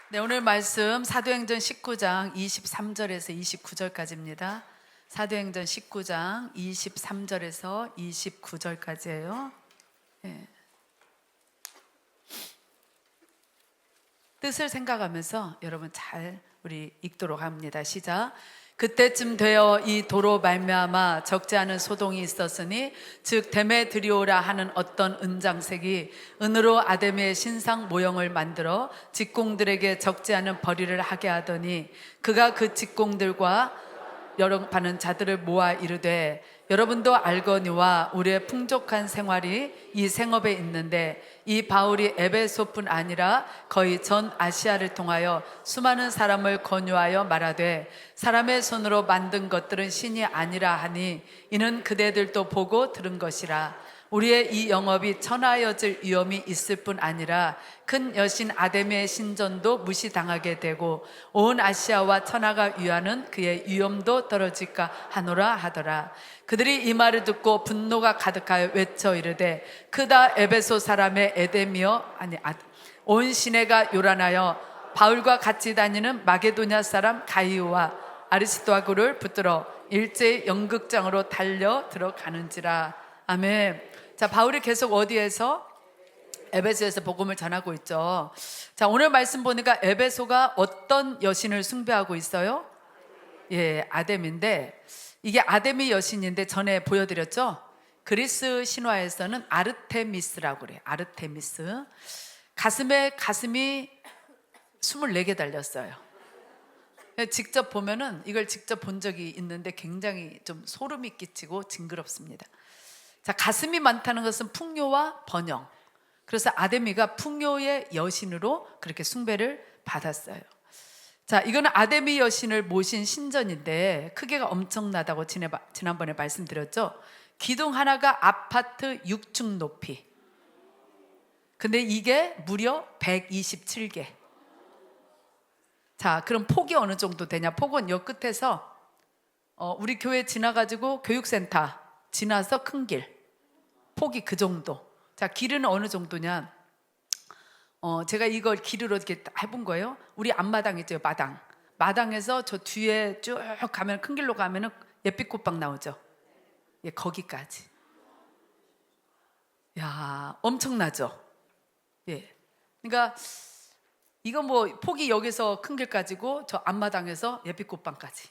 네, 오늘 말씀 사도행전 19장 23절에서 29절까지입니다. 사도행전 19장 23절에서 29절까지예요. 네. 뜻을 생각하면서 여러분 잘 우리 읽도록 합니다. 시작. 그때쯤 되어 이 도로 말미암아 적지 않은 소동이 있었으니 즉 데메드리오라 하는 어떤 은장색이 은으로 아데미의 신상 모형을 만들어 직공들에게 적지 않은 벌이를 하게 하더니 그가 그 직공들과 여러 많은 자들을 모아 이르되 여러분도 알거니와 우리의 풍족한 생활이 이 생업에 있는데 이 바울이 에베소뿐 아니라 거의 전 아시아를 통하여 수많은 사람을 권유하여 말하되 사람의 손으로 만든 것들은 신이 아니라 하니 이는 그대들도 보고 들은 것이라. 우리의 이 영업이 천하여질 위험이 있을 뿐 아니라 큰 여신 아데미의 신전도 무시당하게 되고 온 아시아와 천하가 위하는 그의 위엄도 떨어질까 하노라 하더라. 그들이 이 말을 듣고 분노가 가득하여 외쳐 이르되 크다 에베소 사람의 에데미여 온 시내가 요란하여 바울과 같이 다니는 마게도냐 사람 가이오와 아리스도아고를 붙들어 일제히 연극장으로 달려 들어가는지라. 아멘. 자, 바울이 계속 어디에서? 에베소에서 복음을 전하고 있죠. 자, 오늘 말씀 보니까 에베소가 어떤 여신을 숭배하고 있어요? 예, 아데미인데 이게 아데미 여신인데 전에 보여드렸죠? 그리스 신화에서는 아르테미스라고 그래요. 아르테미스. 가슴이 24개 달렸어요. 직접 보면은 이걸 직접 본 적이 있는데 굉장히 좀 소름이 끼치고 징그럽습니다. 자, 가슴이 많다는 것은 풍요와 번영. 그래서 아데미가 풍요의 여신으로 그렇게 숭배를 받았어요. 자, 이거는 아데미 여신을 모신 신전인데 크기가 엄청나다고 지난번에 말씀드렸죠. 기둥 하나가 아파트 6층 높이. 근데 이게 무려 127개. 자, 그럼 폭이 어느 정도 되냐? 폭은 여 끝에서 우리 교회 지나가지고 교육센터 지나서 큰 길. 폭이 그 정도. 자, 길은 어느 정도냐? 제가 이걸 길으로 이렇게 해본 거예요. 우리 앞마당 있죠, 마당. 마당에서 저 뒤에 쭉 가면 큰 길로 가면은 예빛꽃방 나오죠. 예, 거기까지. 야, 엄청나죠. 예. 그러니까 이거 뭐 폭이 여기서 큰 길까지고 저 앞마당에서 예빛꽃방까지.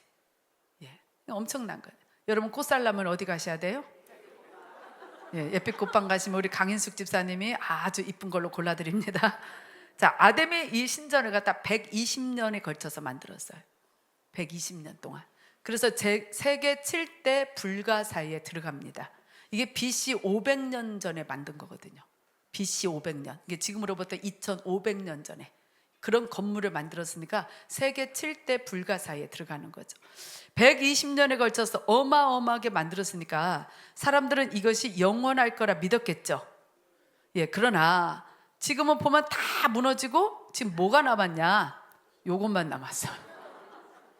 예, 엄청난 거예요. 여러분 꽃 살려면 어디 가셔야 돼요? 예, 예빛꽃방 가시면 우리 강인숙 집사님이 아주 이쁜 걸로 골라드립니다. 자, 아데미 이 신전을 갖다 120년에 걸쳐서 만들었어요. 120년 동안. 그래서 세계 7대 불가 사이에 들어갑니다. 이게 BC 500년 전에 만든 거거든요. BC 500년. 이게 지금으로부터 2500년 전에 그런 건물을 만들었으니까 세계 7대 불가 사이에 들어가는 거죠. 120년에 걸쳐서 어마어마하게 만들었으니까 사람들은 이것이 영원할 거라 믿었겠죠. 예, 그러나 지금은 보면 다 무너지고 지금 뭐가 남았냐? 요것만 남았어요.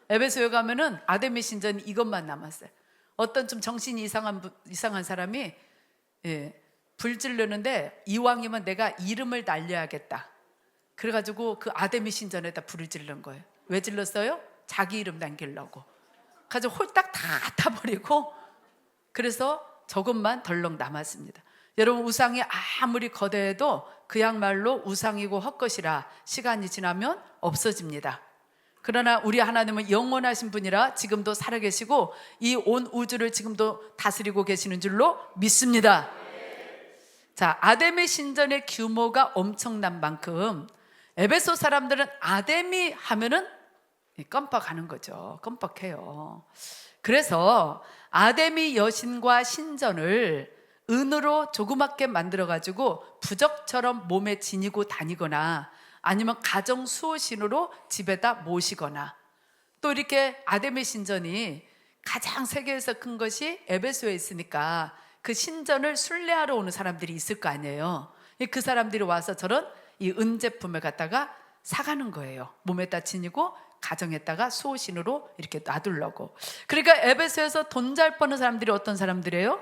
에베소에 가면은 아데미 신전이 이것만 남았어요. 어떤 좀 정신이 이상한 사람이 불 지르는데 이왕이면 내가 이름을 날려야겠다. 그래가지고 그 아데미 신전에다 불을 지른 거예요. 왜 질렀어요? 자기 이름 남기려고. 가지고 홀딱 다 타버리고 그래서 저것만 덜렁 남았습니다. 여러분 우상이 아무리 거대해도 그야말로 우상이고 헛것이라 시간이 지나면 없어집니다. 그러나 우리 하나님은 영원하신 분이라 지금도 살아계시고 이 온 우주를 지금도 다스리고 계시는 줄로 믿습니다. 자, 아데미 신전의 규모가 엄청난 만큼 에베소 사람들은 아데미 하면은 껌뻑하는 거죠. 껌뻑해요. 그래서 아데미 여신과 신전을 은으로 조그맣게 만들어가지고 부적처럼 몸에 지니고 다니거나 아니면 가정 수호신으로 집에다 모시거나 또 이렇게 아데미 신전이 가장 세계에서 큰 것이 에베소에 있으니까 그 신전을 순례하러 오는 사람들이 있을 거 아니에요. 그 사람들이 와서 저런 이 은제품을 갖다가 사가는 거예요. 몸에다 지니고 가정에다가 수호신으로 이렇게 놔두려고. 그러니까 에베소에서 돈 잘 버는 사람들이 어떤 사람들이에요?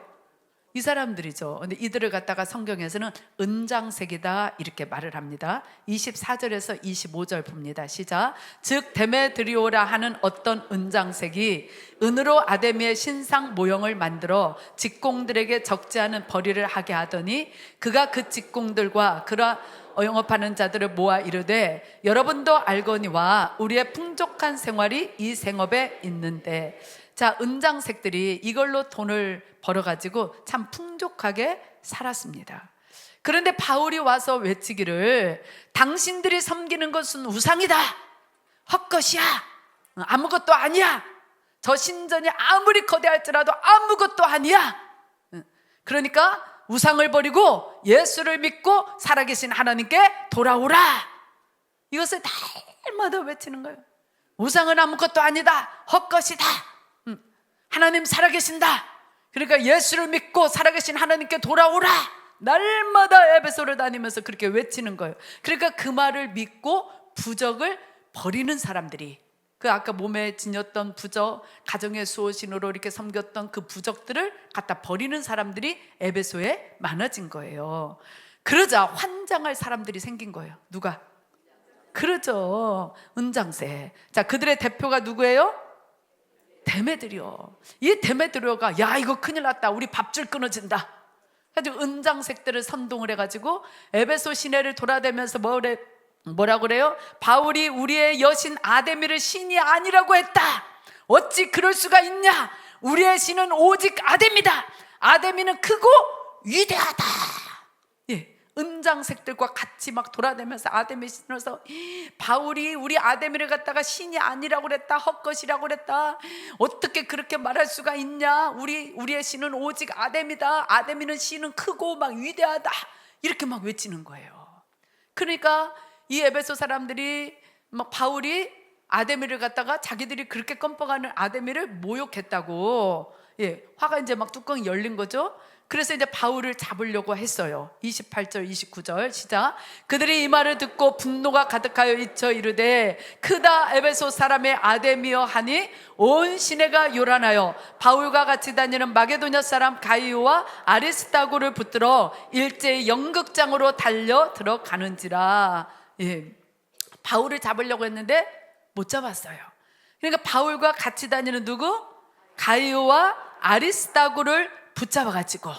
이 사람들이죠. 근데 이들을 갖다가 성경에서는 은장색이다 이렇게 말을 합니다. 24절에서 25절 봅니다. 시작. 즉 데메드리오라 하는 어떤 은장색이 은으로 아데미의 신상 모형을 만들어 직공들에게 적지 않은 벌이를 하게 하더니 그가 그 직공들과 그라 영업하는 자들을 모아 이르되 여러분도 알거니와 우리의 풍족한 생활이 이 생업에 있는데. 자, 은장색들이 이걸로 돈을 벌어가지고 참 풍족하게 살았습니다. 그런데 바울이 와서 외치기를 당신들이 섬기는 것은 우상이다, 헛것이야, 아무것도 아니야, 저 신전이 아무리 거대할지라도 아무것도 아니야. 그러니까 우상을 버리고 예수를 믿고 살아계신 하나님께 돌아오라, 이것을 날마다 외치는 거예요. 우상은 아무것도 아니다, 헛것이다, 하나님 살아계신다, 그러니까 예수를 믿고 살아계신 하나님께 돌아오라, 날마다 에베소를 다니면서 그렇게 외치는 거예요. 그러니까 그 말을 믿고 부적을 버리는 사람들이, 그 아까 몸에 지녔던 부적, 가정의 수호신으로 이렇게 섬겼던 그 부적들을 갖다 버리는 사람들이 에베소에 많아진 거예요. 그러자 환장할 사람들이 생긴 거예요. 누가? 그러죠, 은장세. 자, 그들의 대표가 누구예요? 데메드리오. 이 데메드리오가 야 이거 큰일 났다, 우리 밥줄 끊어진다 가지고 은장색들을 선동을 해가지고 에베소 시내를 돌아다니면서 뭐라고 그래요? 바울이 우리의 여신 아데미를 신이 아니라고 했다, 어찌 그럴 수가 있냐, 우리의 신은 오직 아데미다, 아데미는 크고 위대하다. 예, 은장색들과 같이 막 돌아다니면서 아데미 신으로서 바울이 우리 아데미를 갖다가 신이 아니라고 그랬다, 헛것이라고 그랬다, 어떻게 그렇게 말할 수가 있냐, 우리의 신은 오직 아데미다, 아데미는 신은 크고 막 위대하다, 이렇게 막 외치는 거예요. 그러니까 이 에베소 사람들이 막 바울이 아데미를 갖다가 자기들이 그렇게 껌뻑하는 아데미를 모욕했다고, 예, 화가 이제 막 뚜껑이 열린 거죠. 그래서 이제 바울을 잡으려고 했어요. 28절 29절 시작. 그들이 이 말을 듣고 분노가 가득하여 잊혀 이르되 크다 에베소 사람의 아데미여 하니 온 시내가 요란하여 바울과 같이 다니는 마게도냐 사람 가이오와 아리스타고를 붙들어 일제히 연극장으로 달려 들어가는지라. 예, 바울을 잡으려고 했는데 못 잡았어요. 그러니까 바울과 같이 다니는 누구? 가이오와 아리스타고를 붙잡아가지고,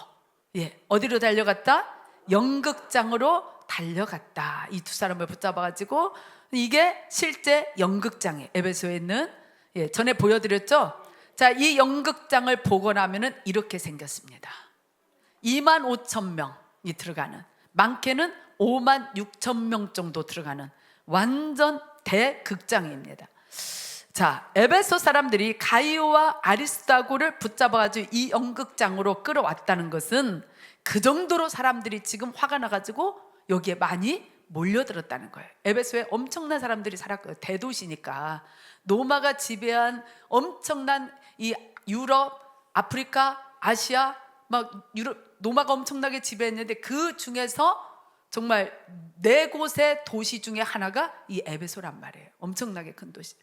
예, 어디로 달려갔다? 연극장으로 달려갔다. 이 두 사람을 붙잡아가지고, 이게 실제 연극장이에요. 에베소에 있는, 예, 전에 보여드렸죠? 자, 이 연극장을 보고 나면은 이렇게 생겼습니다. 25,000명이 들어가는, 많게는 56,000명 정도 들어가는 완전 대극장입니다. 자, 에베소 사람들이 가이오와 아리스타고를 붙잡아가지고 이 연극장으로 끌어왔다는 것은 그 정도로 사람들이 지금 화가 나가지고 여기에 많이 몰려들었다는 거예요. 에베소에 엄청난 사람들이 살았고요. 대도시니까 로마가 지배한 엄청난 이 유럽, 아프리카, 아시아 막 로마가 엄청나게 지배했는데 그 중에서 정말 4곳의 도시 중에 하나가 이 에베소란 말이에요. 엄청나게 큰 도시.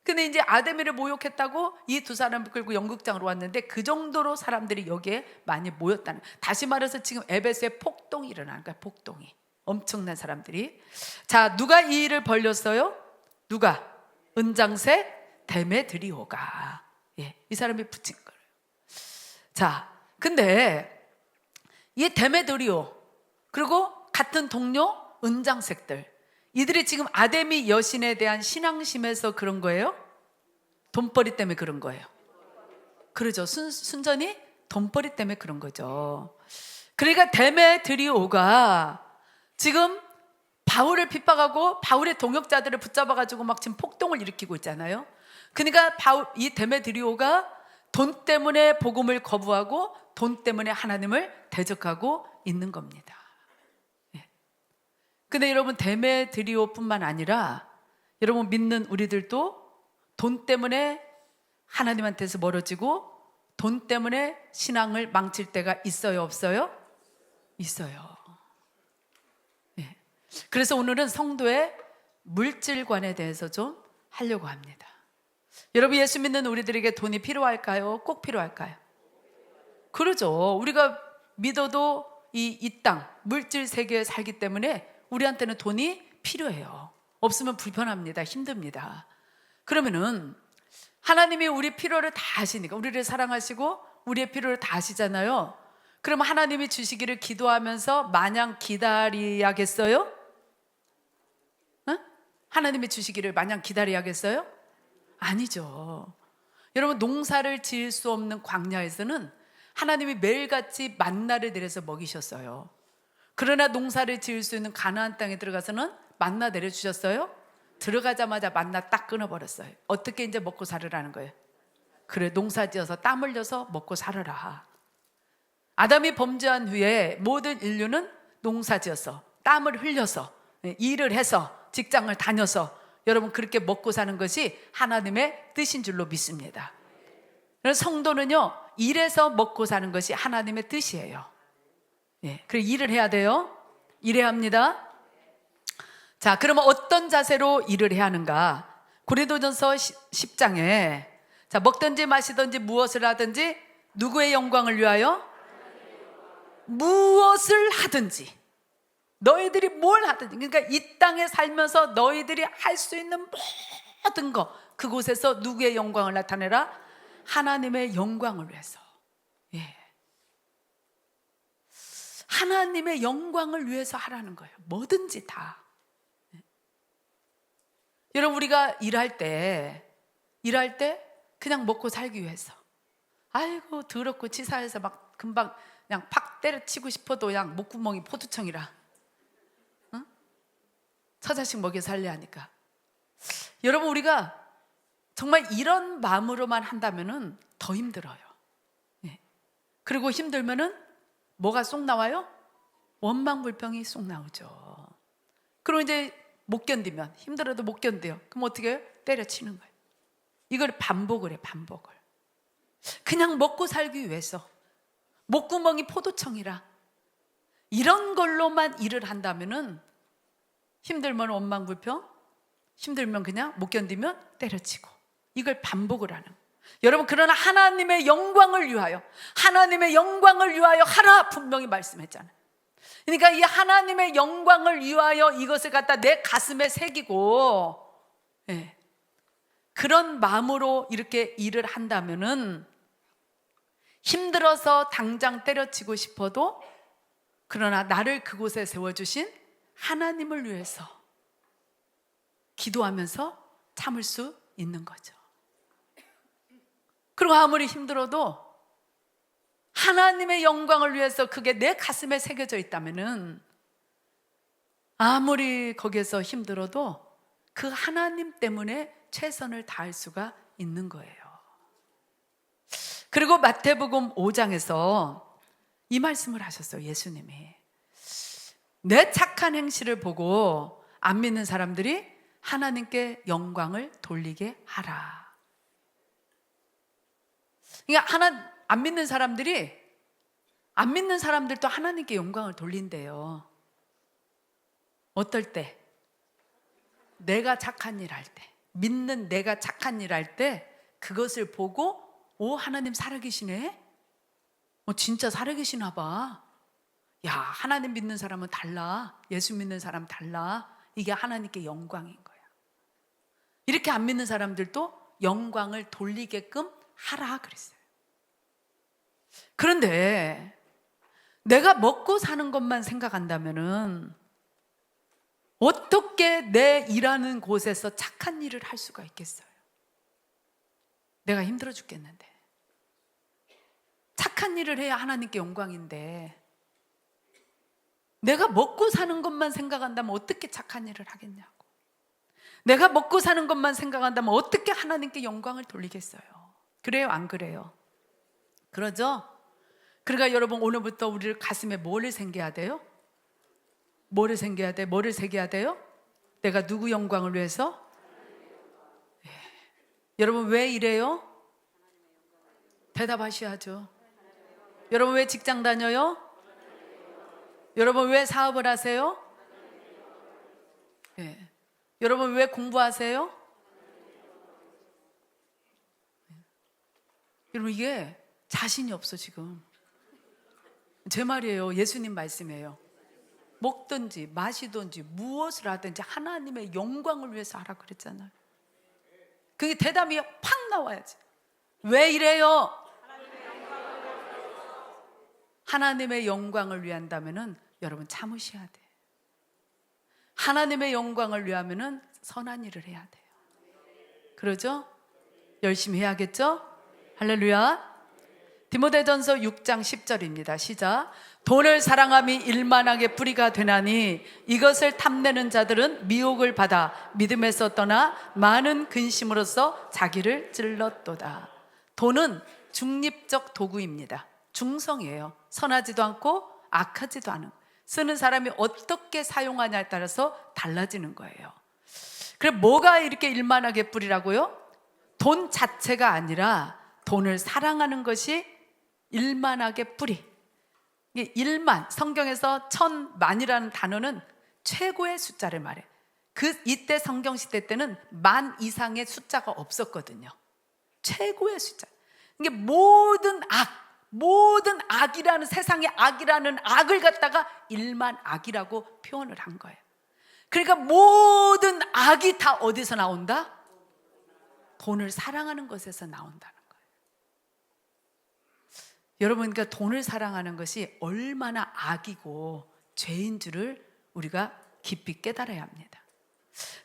근데 이제 아데미를 모욕했다고 이 두 사람을 끌고 연극장으로 왔는데 그 정도로 사람들이 여기에 많이 모였다는, 다시 말해서 지금 에베소에 폭동이 일어나는 거야. 폭동이, 엄청난 사람들이. 자, 누가 이 일을 벌렸어요? 누가? 은장색 데메드리오가, 예, 이 사람이 붙인 거예요. 자, 근데 이 데메드리오 그리고 같은 동료 은장색들, 이들이 지금 아데미 여신에 대한 신앙심에서 그런 거예요? 돈벌이 때문에 그런 거예요? 그러죠. 순전히 돈벌이 때문에 그런 거죠. 그러니까 데메드리오가 지금 바울을 핍박하고 바울의 동역자들을 붙잡아가지고 막 지금 폭동을 일으키고 있잖아요. 그러니까 이 데메드리오가 돈 때문에 복음을 거부하고 돈 때문에 하나님을 대적하고 있는 겁니다. 근데 여러분, 데메드리오뿐만 아니라 여러분 믿는 우리들도 돈 때문에 하나님한테서 멀어지고 돈 때문에 신앙을 망칠 때가 있어요, 없어요? 있어요. 네. 그래서 오늘은 성도의 물질관에 대해서 좀 하려고 합니다. 여러분, 예수 믿는 우리들에게 돈이 필요할까요? 꼭 필요할까요? 그러죠. 우리가 믿어도 이 땅, 물질 세계에 살기 때문에 우리한테는 돈이 필요해요. 없으면 불편합니다. 힘듭니다. 그러면은 하나님이 우리 필요를 다 아시니까, 우리를 사랑하시고 우리의 필요를 다 아시잖아요. 그럼 하나님이 주시기를 기도하면서 마냥 기다려야겠어요? 응? 하나님이 주시기를 마냥 기다려야겠어요? 아니죠. 여러분, 농사를 지을 수 없는 광야에서는 하나님이 매일같이 만나를 내려서 먹이셨어요. 그러나 농사를 지을 수 있는 가나안 땅에 들어가서는 만나 내려주셨어요? 들어가자마자 만나 딱 끊어버렸어요. 어떻게 이제 먹고 살으라는 거예요? 그래, 농사 지어서 땀 흘려서 먹고 살아라. 아담이 범죄한 후에 모든 인류는 농사 지어서 땀을 흘려서 일을 해서 직장을 다녀서 여러분 그렇게 먹고 사는 것이 하나님의 뜻인 줄로 믿습니다. 그래서 성도는요, 일해서 먹고 사는 것이 하나님의 뜻이에요. 예, 그래서 일을 해야 돼요. 일해야 합니다. 자, 그러면 어떤 자세로 일을 해야 하는가? 고린도전서 10장에 자, 먹든지 마시든지 무엇을 하든지 누구의 영광을 위하여? 무엇을 하든지, 너희들이 뭘 하든지, 그러니까 이 땅에 살면서 너희들이 할 수 있는 모든 거, 그곳에서 누구의 영광을 나타내라? 하나님의 영광을 위해서. 예. 하나님의 영광을 위해서 하라는 거예요. 뭐든지 다. 여러분, 우리가 일할 때 그냥 먹고 살기 위해서, 아이고 더럽고 치사해서 막 금방 그냥 팍 때려치고 싶어도 그냥 목구멍이 포도청이라, 응? 처자식 먹여 살려 하니까. 여러분, 우리가 정말 이런 마음으로만 한다면은 더 힘들어요. 예. 그리고 힘들면은 뭐가 쏙 나와요? 원망불평이 쏙 나오죠. 그리고 이제 못 견디면, 힘들어도 못 견뎌요. 그럼 어떻게 해요? 때려치는 거예요. 이걸 반복을 해, 반복을. 그냥 먹고 살기 위해서, 목구멍이 포도청이라, 이런 걸로만 일을 한다면은 힘들면 원망불평, 힘들면 그냥 못 견디면 때려치고, 이걸 반복을 하는. 여러분, 그러나 하나님의 영광을 위하여, 하나님의 영광을 위하여 하라 분명히 말씀했잖아요. 그러니까 이 하나님의 영광을 위하여 이것을 갖다 내 가슴에 새기고, 예, 그런 마음으로 이렇게 일을 한다면은 힘들어서 당장 때려치고 싶어도, 그러나 나를 그곳에 세워주신 하나님을 위해서 기도하면서 참을 수 있는 거죠. 그리고 아무리 힘들어도 하나님의 영광을 위해서 그게 내 가슴에 새겨져 있다면은 아무리 거기에서 힘들어도 그 하나님 때문에 최선을 다할 수가 있는 거예요. 그리고 마태복음 5장에서 이 말씀을 하셨어요. 예수님이 내 착한 행실을 보고 안 믿는 사람들이 하나님께 영광을 돌리게 하라. 그러니까 안 믿는 사람들도 하나님께 영광을 돌린대요. 어떨 때? 내가 착한 일 할 때, 믿는 내가 착한 일 할 때 그것을 보고, 오, 하나님 살아계시네? 진짜 살아계시나 봐. 야, 하나님 믿는 사람은 달라. 예수 믿는 사람 달라. 이게 하나님께 영광인 거야. 이렇게 안 믿는 사람들도 영광을 돌리게끔 하라 그랬어요. 그런데 내가 먹고 사는 것만 생각한다면은 어떻게 내 일하는 곳에서 착한 일을 할 수가 있겠어요? 내가 힘들어 죽겠는데. 착한 일을 해야 하나님께 영광인데, 내가 먹고 사는 것만 생각한다면 어떻게 착한 일을 하겠냐고. 내가 먹고 사는 것만 생각한다면 어떻게 하나님께 영광을 돌리겠어요? 그래요, 안 그래요? 그러죠? 그러니까 여러분, 오늘부터 우리를 가슴에 뭐를 새겨야 돼요? 뭐를 새겨야 돼? 뭐를 새겨야 돼요? 내가 누구 영광을 위해서? 예. 여러분, 왜 이래요? 대답하셔야죠. 여러분, 왜 직장 다녀요? 여러분, 왜 사업을 하세요? 예. 여러분, 왜 공부하세요? 예. 여러분, 이게 자신이 없어 지금. 제 말이에요. 예수님 말씀이에요. 먹든지 마시든지 무엇을 하든지 하나님의 영광을 위해서 하라 그랬잖아요. 그게 대답이 팍 나와야지. 왜 이래요? 하나님의 영광을 위한다면은 여러분 참으셔야 돼. 하나님의 영광을 위하면은 선한 일을 해야 돼요. 그러죠? 열심히 해야겠죠? 할렐루야. 디모데전서 6장 10절입니다. 시작. 돈을 사랑함이 일만하게 뿌리가 되나니 이것을 탐내는 자들은 미혹을 받아 믿음에서 떠나 많은 근심으로써 자기를 찔렀도다. 돈은 중립적 도구입니다. 중성이에요. 선하지도 않고 악하지도 않은, 쓰는 사람이 어떻게 사용하냐에 따라서 달라지는 거예요. 그래, 뭐가 이렇게 일만하게 뿌리라고요? 돈 자체가 아니라 돈을 사랑하는 것이 일만하게 뿌리. 이게 일만, 성경에서 천만이라는 단어는 최고의 숫자를 말해. 이때 성경시대 때는 만 이상의 숫자가 없었거든요. 최고의 숫자. 이게 모든 악이라는, 세상의 악이라는 악을 갖다가 일만 악이라고 표현을 한 거예요. 그러니까 모든 악이 다 어디서 나온다? 돈을 사랑하는 것에서 나온다는 거예요. 여러분, 그러니까 돈을 사랑하는 것이 얼마나 악이고 죄인 줄을 우리가 깊이 깨달아야 합니다.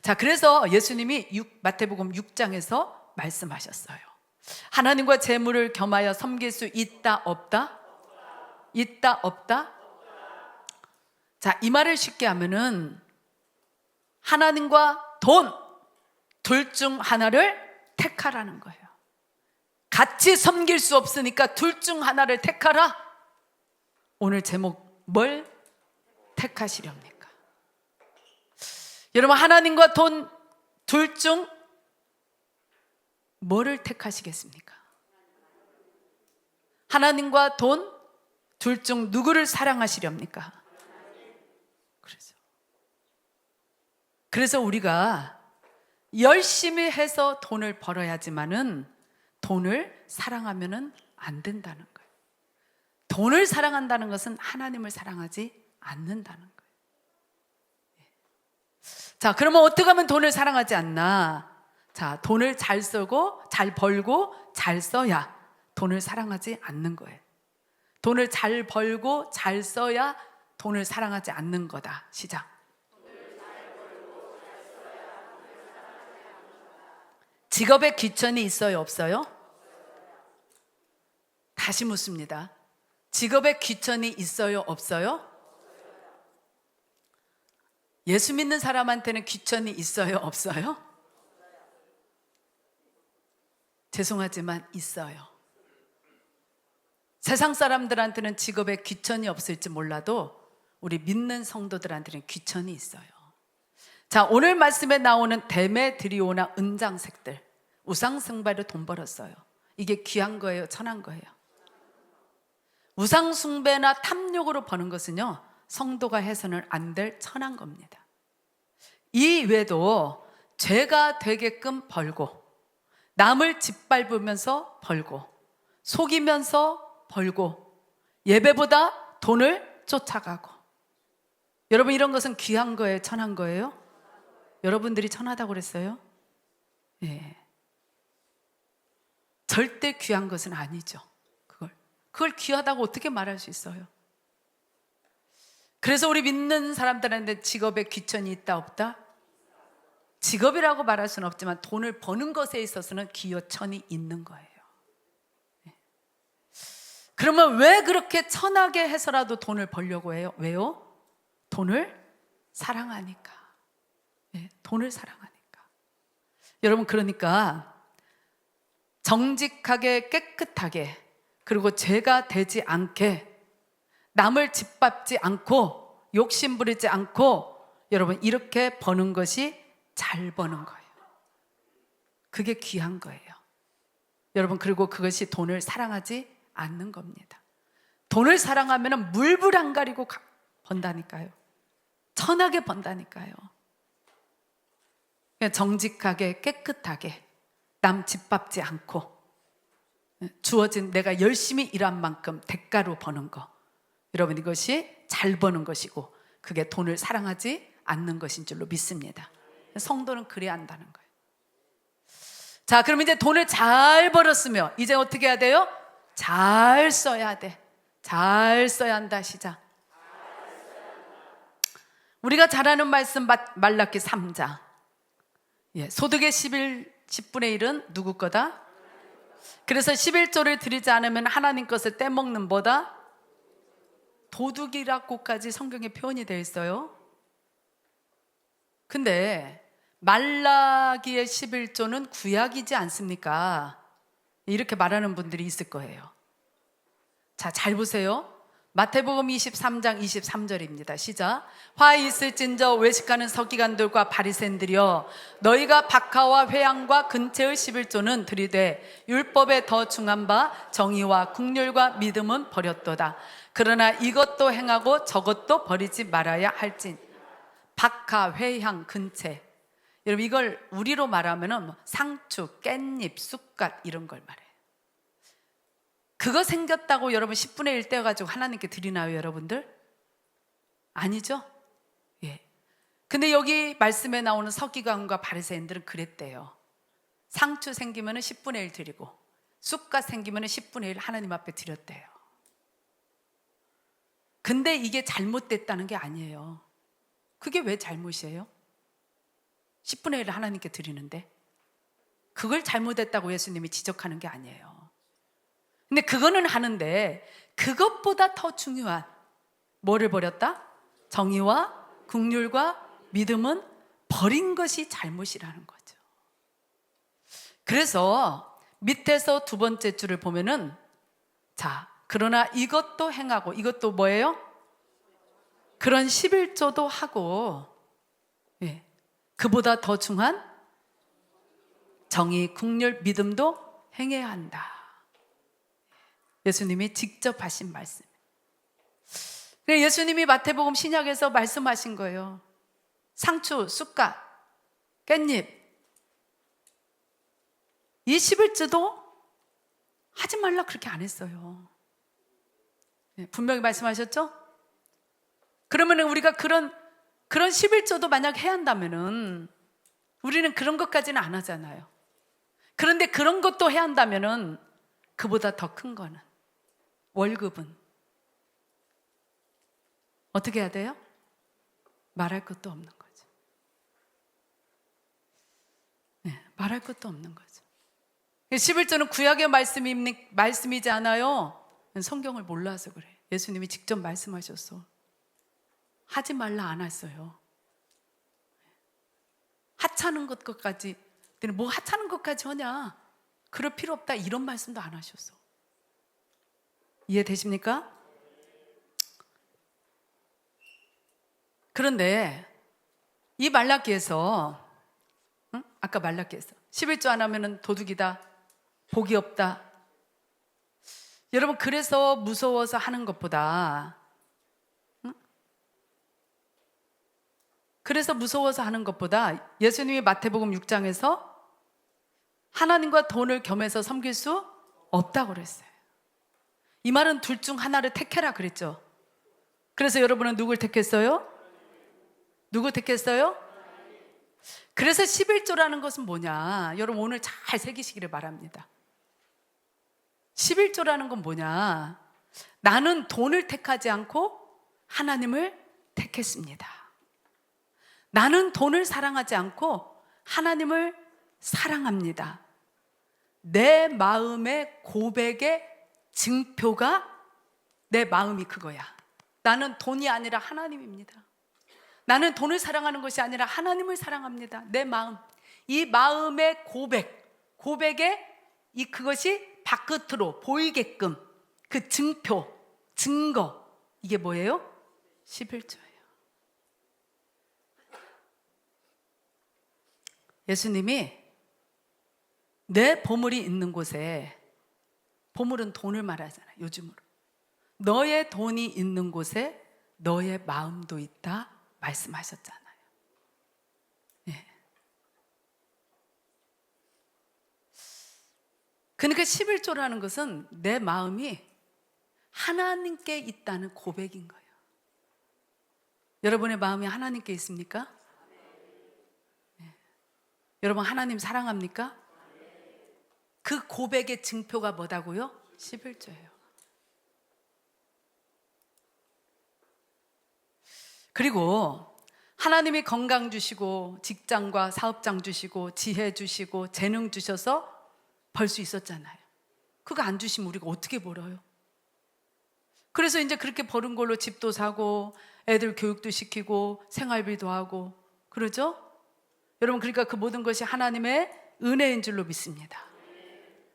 자, 그래서 예수님이 마태복음 6장에서 말씀하셨어요. 하나님과 재물을 겸하여 섬길 수 있다 없다? 있다 없다? 자, 이 말을 쉽게 하면은 하나님과 돈 둘 중 하나를 택하라는 거예요. 같이 섬길 수 없으니까 둘 중 하나를 택하라. 오늘 제목 뭘 택하시렵니까? 여러분, 하나님과 돈 둘 중 뭐를 택하시겠습니까? 하나님과 돈 둘 중 누구를 사랑하시렵니까? 그래서 우리가 열심히 해서 돈을 벌어야지만은 돈을 사랑하면은 안 된다는 거예요. 돈을 사랑한다는 것은 하나님을 사랑하지 않는다는 거예요. 자, 그러면 어떻게 하면 돈을 사랑하지 않나? 자, 돈을 잘 쓰고 잘 벌고 잘 써야 돈을 사랑하지 않는 거예요. 돈을 잘 벌고 잘 써야 돈을 사랑하지 않는 거다. 시작. 직업에 귀천이 있어요, 없어요? 다시 묻습니다. 직업에 귀천이 있어요, 없어요? 예수 믿는 사람한테는 귀천이 있어요, 없어요? 죄송하지만 있어요. 세상 사람들한테는 직업에 귀천이 없을지 몰라도 우리 믿는 성도들한테는 귀천이 있어요. 자, 오늘 말씀에 나오는 데메드리오나 은장색들, 우상숭배로 돈 벌었어요. 이게 귀한 거예요, 천한 거예요? 우상숭배나 탐욕으로 버는 것은요, 성도가 해서는 안 될 천한 겁니다. 이 외에도 죄가 되게끔 벌고, 남을 짓밟으면서 벌고, 속이면서 벌고, 예배보다 돈을 쫓아가고. 여러분, 이런 것은 귀한 거예요, 천한 거예요? 여러분들이 천하다고 그랬어요? 예. 절대 귀한 것은 아니죠. 그걸 귀하다고 어떻게 말할 수 있어요? 그래서 우리 믿는 사람들한테 직업에 귀천이 있다 없다? 직업이라고 말할 수는 없지만 돈을 버는 것에 있어서는 귀천이 있는 거예요. 예. 그러면 왜 그렇게 천하게 해서라도 돈을 벌려고 해요? 왜요? 돈을 사랑하니까. 예, 돈을 사랑하니까. 여러분, 그러니까 정직하게 깨끗하게, 그리고 죄가 되지 않게, 남을 짓밟지 않고 욕심 부리지 않고, 여러분, 이렇게 버는 것이 잘 버는 거예요. 그게 귀한 거예요. 여러분, 그리고 그것이 돈을 사랑하지 않는 겁니다. 돈을 사랑하면 물불 안 가리고 번다니까요. 천하게 번다니까요. 정직하게 깨끗하게 남 짓밟지 않고 주어진 내가 열심히 일한 만큼 대가로 버는 거, 여러분, 이것이 잘 버는 것이고 그게 돈을 사랑하지 않는 것인 줄로 믿습니다. 성도는 그래야 한다는 거예요. 자, 그럼 이제 돈을 잘 벌었으면 이제 어떻게 해야 돼요? 잘 써야 돼. 잘 써야 한다. 시작. 우리가 잘 아는 말씀 말라기 3장. 소득의 10분의 1은 누구 거다? 그래서 11조를 드리지 않으면 하나님 것을 떼먹는 뭐다? 도둑이라고까지 성경에 표현이 되어 있어요. 근데 말라기의 11조는 구약이지 않습니까? 이렇게 말하는 분들이 있을 거예요. 자, 잘 보세요. 마태복음 23장 23절입니다. 시작. 화 있을진저 외식하는 서기관들과 바리새인들이여, 너희가 박하와 회향과 근체의 11조는 들이되 율법에 더 중한 바 정의와 국률과 믿음은 버렸도다. 그러나 이것도 행하고 저것도 버리지 말아야 할진. 박하, 회향, 근체. 여러분, 이걸 우리로 말하면 상추, 깻잎, 쑥갓 이런 걸 말해요. 그거 생겼다고 여러분 10분의 1 떼어가지고 하나님께 드리나요, 여러분들? 아니죠? 예. 근데 여기 말씀에 나오는 서기관과 바리새인들은 그랬대요. 상추 생기면 10분의 1 드리고 쑥갓 생기면 10분의 1 하나님 앞에 드렸대요. 근데 이게 잘못됐다는 게 아니에요. 그게 왜 잘못이에요? 10분의 1을 하나님께 드리는데 그걸 잘못했다고 예수님이 지적하는 게 아니에요. 근데 그거는 하는데 그것보다 더 중요한 뭐를 버렸다? 정의와 국률과 믿음은 버린 것이 잘못이라는 거죠. 그래서 밑에서 두 번째 줄을 보면은, 자, 그러나 이것도 행하고, 이것도 뭐예요? 그런 11조도 하고, 예, 그보다 더 중한 정의, 국률, 믿음도 행해야 한다. 예수님이 직접 하신 말씀. 예수님이 마태복음 신약에서 말씀하신 거예요. 상추, 쑥갓, 깻잎, 이 11조도 하지 말라 그렇게 안 했어요. 분명히 말씀하셨죠? 그러면 우리가 그런 11조도 만약 해야 한다면은 우리는 그런 것까지는 안 하잖아요. 그런데 그런 것도 해야 한다면은 그보다 더 큰 거는 월급은 어떻게 해야 돼요? 말할 것도 없는 거죠. 네, 말할 것도 없는 거죠. 11조는 구약의 말씀이지 않아요? 성경을 몰라서 그래. 예수님이 직접 말씀하셨어. 하지 말라 안 했어요. 하찮은 것까지, 뭐 하찮은 것까지 하냐? 그럴 필요 없다 이런 말씀도 안 하셨어. 이해되십니까? 그런데 이 말라기에서, 아까 말라기에서 11조 안 하면 도둑이다, 복이 없다. 여러분, 그래서 무서워서 하는 것보다, 그래서 무서워서 하는 것보다 예수님이 마태복음 6장에서 하나님과 돈을 겸해서 섬길 수 없다고 그랬어요. 이 말은 둘 중 하나를 택해라 그랬죠. 그래서 여러분은 누굴 택했어요? 누구 택했어요? 그래서 11조라는 것은 뭐냐? 여러분 오늘 잘 새기시기를 바랍니다. 11조라는 건 뭐냐? 나는 돈을 택하지 않고 하나님을 택했습니다. 나는 돈을 사랑하지 않고 하나님을 사랑합니다. 내 마음의 고백의 증표가 내 마음이 그거야. 나는 돈이 아니라 하나님입니다. 나는 돈을 사랑하는 것이 아니라 하나님을 사랑합니다. 내 마음, 이 마음의 고백의 그것이 바깥으로 보이게끔 그 증표, 증거, 이게 뭐예요? 11조예요. 예수님이 내 보물이 있는 곳에, 보물은 돈을 말하잖아요, 요즘으로. 너의 돈이 있는 곳에 너의 마음도 있다 말씀하셨잖아요. 예. 그러니까 11조라는 것은 내 마음이 하나님께 있다는 고백인 거예요. 여러분의 마음이 하나님께 있습니까? 네. 여러분 하나님 사랑합니까? 그 고백의 증표가 뭐다고요? 11조예요. 그리고 하나님이 건강 주시고 직장과 사업장 주시고 지혜 주시고 재능 주셔서 벌 수 있었잖아요. 그거 안 주시면 우리가 어떻게 벌어요? 그래서 이제 그렇게 버는 걸로 집도 사고 애들 교육도 시키고 생활비도 하고 그러죠? 여러분, 그러니까 그 모든 것이 하나님의 은혜인 줄로 믿습니다.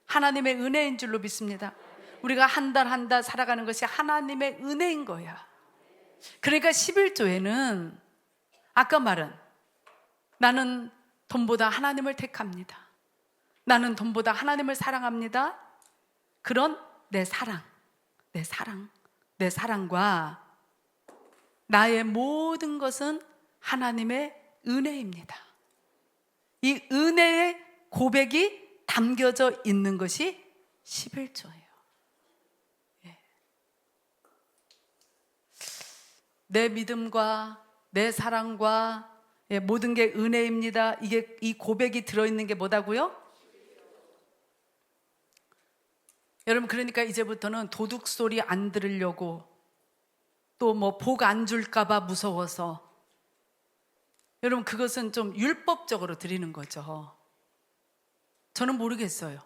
하나님의 은혜인 줄로 믿습니다. 우리가 한 달 한 달 살아가는 것이 하나님의 은혜인 거야. 그러니까 11조에는 아까 말은 나는 돈보다 하나님을 택합니다. 나는 돈보다 하나님을 사랑합니다. 그런 내 사랑과 나의 모든 것은 하나님의 은혜입니다. 이 은혜의 고백이 담겨져 있는 것이 11조예요. 예. 내 믿음과 내 사랑과 모든 게 은혜입니다. 이게 이 고백이 들어있는 게 뭐다고요? 여러분, 그러니까 이제부터는 도둑 소리 안 들으려고 또 뭐 복 안 줄까봐 무서워서 여러분 그것은 좀 율법적으로 드리는 거죠. 저는 모르겠어요.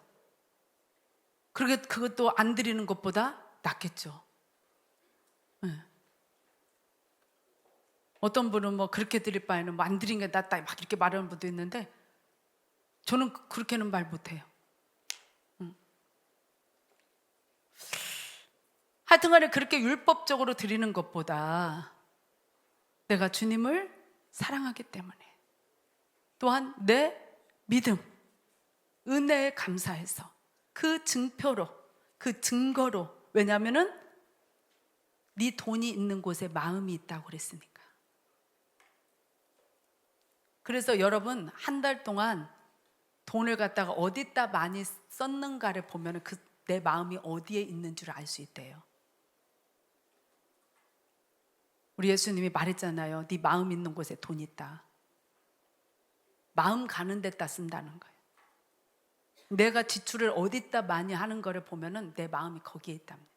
그것도 안 드리는 것보다 낫겠죠. 네. 어떤 분은 뭐 그렇게 드릴 바에는 뭐 안 드린 게 낫다 막 이렇게 말하는 분도 있는데 저는 그렇게는 말 못해요. 하여튼간에 그렇게 율법적으로 드리는 것보다 내가 주님을 사랑하기 때문에 또한 내 믿음, 은혜에 감사해서 그 증표로, 그 증거로, 왜냐하면은 네 돈이 있는 곳에 마음이 있다고 그랬으니까. 그래서 여러분 한 달 동안 돈을 갖다가 어디다 많이 썼는가를 보면 내 마음이 어디에 있는 줄 알 수 있대요. 우리 예수님이 말했잖아요. 네 마음 있는 곳에 돈 있다. 마음 가는 데다 쓴다는 거예요. 내가 지출을 어디다 많이 하는 거를 보면은 내 마음이 거기에 있답니다.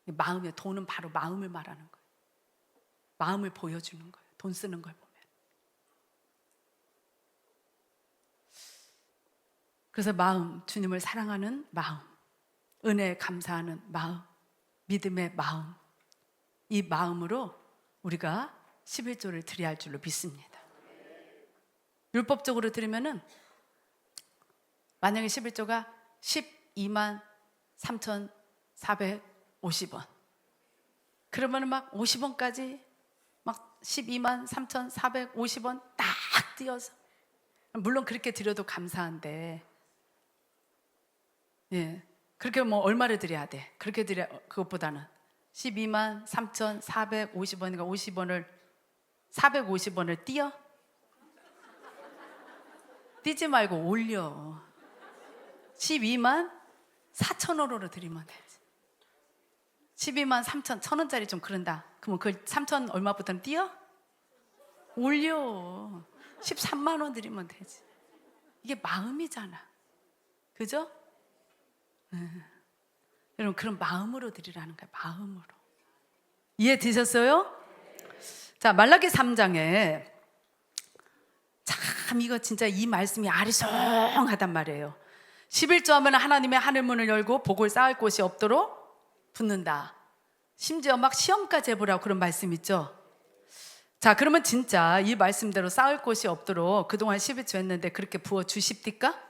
마음에 돈은 바로 마음을 말하는 거예요. 마음을 보여주는 거예요. 돈 쓰는 걸 보면. 그래서 마음, 주님을 사랑하는 마음, 은혜에 감사하는 마음, 믿음의 마음, 이 마음으로 우리가 11조를 드려야 할 줄로 믿습니다. 율법적으로 드리면은 만약에 11조가 12만 3,450원 그러면은 막 50원까지 막 12만 3,450원 딱 띄어서, 물론 그렇게 드려도 감사한데, 예, 그렇게 뭐 얼마를 드려야 돼? 그렇게 드려, 그것보다는 12만 3,450원이니까 50원을 450원을 띄어? 띄지 말고 올려. 12만 4,000원으로 드리면 되지. 12만 3천, 1,000원짜리 좀 그런다. 그러면 그 3천 얼마부터는 띄어? 올려. 13만 원 드리면 되지. 이게 마음이잖아. 그죠? 여러분 그런 마음으로 드리라는 거예요. 마음으로. 이해되셨어요? 자, 말라기 3장에 참 이거 진짜 이 말씀이 아리송하단 말이에요. 11조 하면 하나님의 하늘문을 열고 복을 쌓을 곳이 없도록 붓는다. 심지어 막 시험까지 해보라고 그런 말씀 있죠. 자, 그러면 진짜 이 말씀대로 쌓을 곳이 없도록 그동안 11조 했는데 그렇게 부어 주십니까?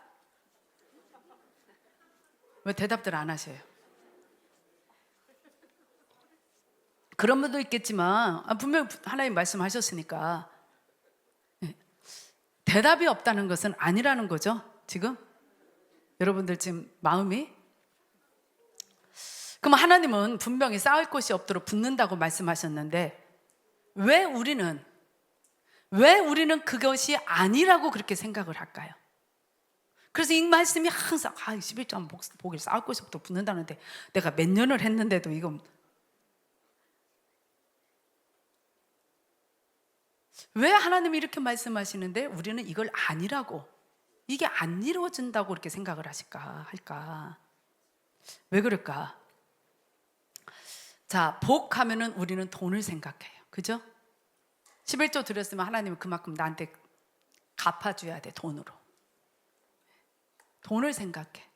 왜 대답들 안 하셔요? 그런 분도 있겠지만 분명히 하나님 말씀하셨으니까 대답이 없다는 것은 아니라는 거죠. 지금 여러분들 지금 마음이, 그럼 하나님은 분명히 쌓을 곳이 없도록 붓는다고 말씀하셨는데 왜 우리는 그것이 아니라고 그렇게 생각을 할까요? 그래서 이 말씀이 항상 11조 복일 싸울 곳에서부터 붙는다는데 내가 몇 년을 했는데도 이건 왜 하나님이 이렇게 말씀하시는데 우리는 이걸 아니라고, 이게 안 이루어진다고 이렇게 생각을 할까? 왜 그럴까? 자, 복하면은 우리는 돈을 생각해요. 그죠? 11조 드렸으면 하나님은 그만큼 나한테 갚아줘야 돼, 돈으로. 돈을 생각해.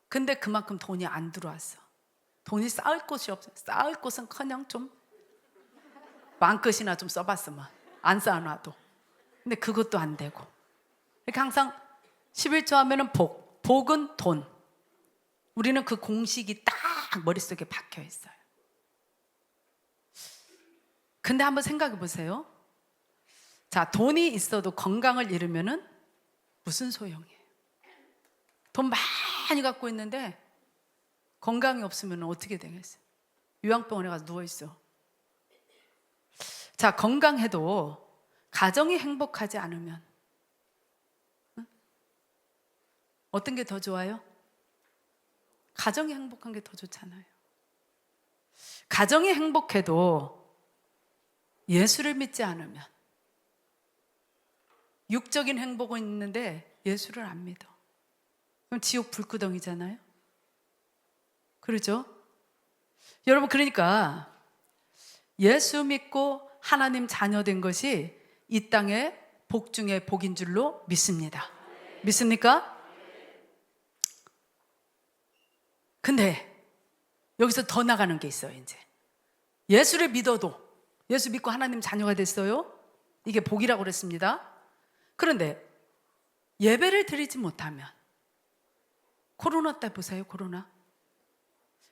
근데 그만큼 돈이 안 들어왔어. 돈이 쌓을 곳이 없어. 쌓을 곳은 커녕 좀 만끝이나 좀 써봤으면, 안 쌓아놔도. 근데 그것도 안 되고. 그러니까 항상 11조 하면은 복은 돈. 우리는 그 공식이 딱 머릿속에 박혀 있어요. 근데 한번 생각해 보세요. 자, 돈이 있어도 건강을 잃으면은 무슨 소용이에요? 돈 많이 갖고 있는데 건강이 없으면 어떻게 되겠어요? 요양병원에 가서 누워있어. 자, 건강해도 가정이 행복하지 않으면 어떤 게 더 좋아요? 가정이 행복한 게 더 좋잖아요. 가정이 행복해도 예수를 믿지 않으면, 육적인 행복은 있는데 예수를 안 믿어, 그럼 지옥 불구덩이잖아요. 그러죠? 여러분, 그러니까 예수 믿고 하나님 자녀 된 것이 이 땅의 복 중에 복인 줄로 믿습니다. 믿습니까? 근데 여기서 더 나가는 게 있어요. 이제 예수를 믿어도, 예수 믿고 하나님 자녀가 됐어요. 이게 복이라고 그랬습니다. 그런데 예배를 드리지 못하면, 코로나 때 보세요. 코로나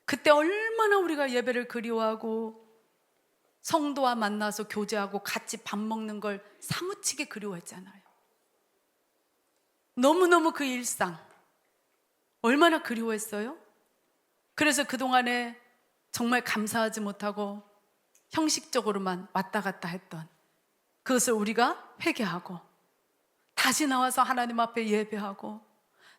그때 얼마나 우리가 예배를 그리워하고 성도와 만나서 교제하고 같이 밥 먹는 걸 사무치게 그리워했잖아요. 너무너무 그 일상 얼마나 그리워했어요. 그래서 그동안에 정말 감사하지 못하고 형식적으로만 왔다 갔다 했던 그것을 우리가 회개하고 다시 나와서 하나님 앞에 예배하고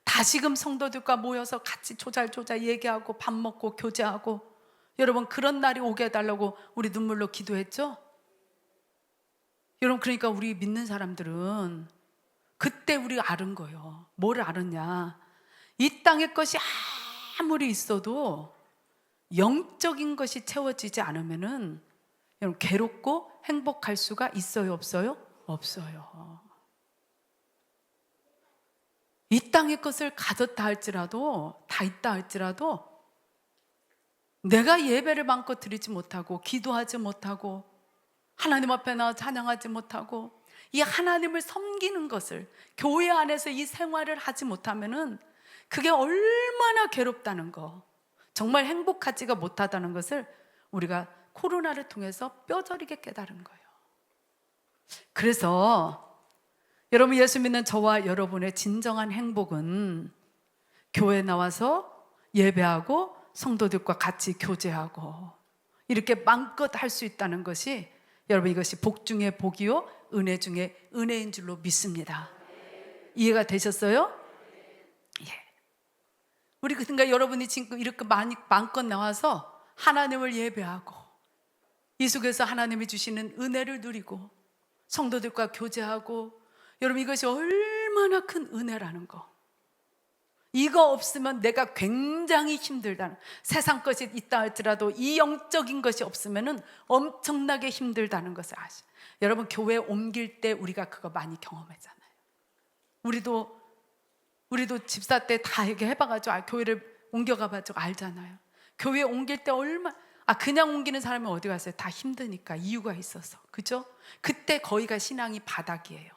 다시금 성도들과 모여서 같이 조잘조잘 얘기하고 밥 먹고 교제하고, 여러분, 그런 날이 오게 해달라고 우리 눈물로 기도했죠? 여러분, 그러니까 우리 믿는 사람들은 그때 우리가 알은 거예요. 뭘 알았냐? 이 땅의 것이 아무리 있어도 영적인 것이 채워지지 않으면은 여러분, 괴롭고 행복할 수가 있어요, 없어요? 없어요. 이 땅의 것을 가졌다 할지라도, 다 있다 할지라도 내가 예배를 마음껏 드리지 못하고 기도하지 못하고 하나님 앞에 나와 찬양하지 못하고 이 하나님을 섬기는 것을, 교회 안에서 이 생활을 하지 못하면은 그게 얼마나 괴롭다는 거, 정말 행복하지가 못하다는 것을 우리가 코로나를 통해서 뼈저리게 깨달은 거예요. 그래서 여러분, 예수 믿는 저와 여러분의 진정한 행복은 교회에 나와서 예배하고 성도들과 같이 교제하고 이렇게 마음껏 할 수 있다는 것이, 여러분, 이것이 복 중에 복이요 은혜 중에 은혜인 줄로 믿습니다. 이해가 되셨어요? 예. 우리 그러니까 여러분이 지금 이렇게 마음껏 나와서 하나님을 예배하고 이 속에서 하나님이 주시는 은혜를 누리고 성도들과 교제하고, 여러분, 이것이 얼마나 큰 은혜라는 거. 이거 없으면 내가 굉장히 힘들다는, 세상 것이 있다 할지라도 이 영적인 것이 없으면 엄청나게 힘들다는 것을 아시죠? 여러분, 교회 옮길 때 우리가 그거 많이 경험했잖아요. 우리도 집사 때 다 얘기 해봐가지고 교회를 옮겨가가지고 알잖아요. 교회 옮길 때 그냥 옮기는 사람이 어디 갔어요? 다 힘드니까, 이유가 있어서. 그죠? 그때 거의가 신앙이 바닥이에요.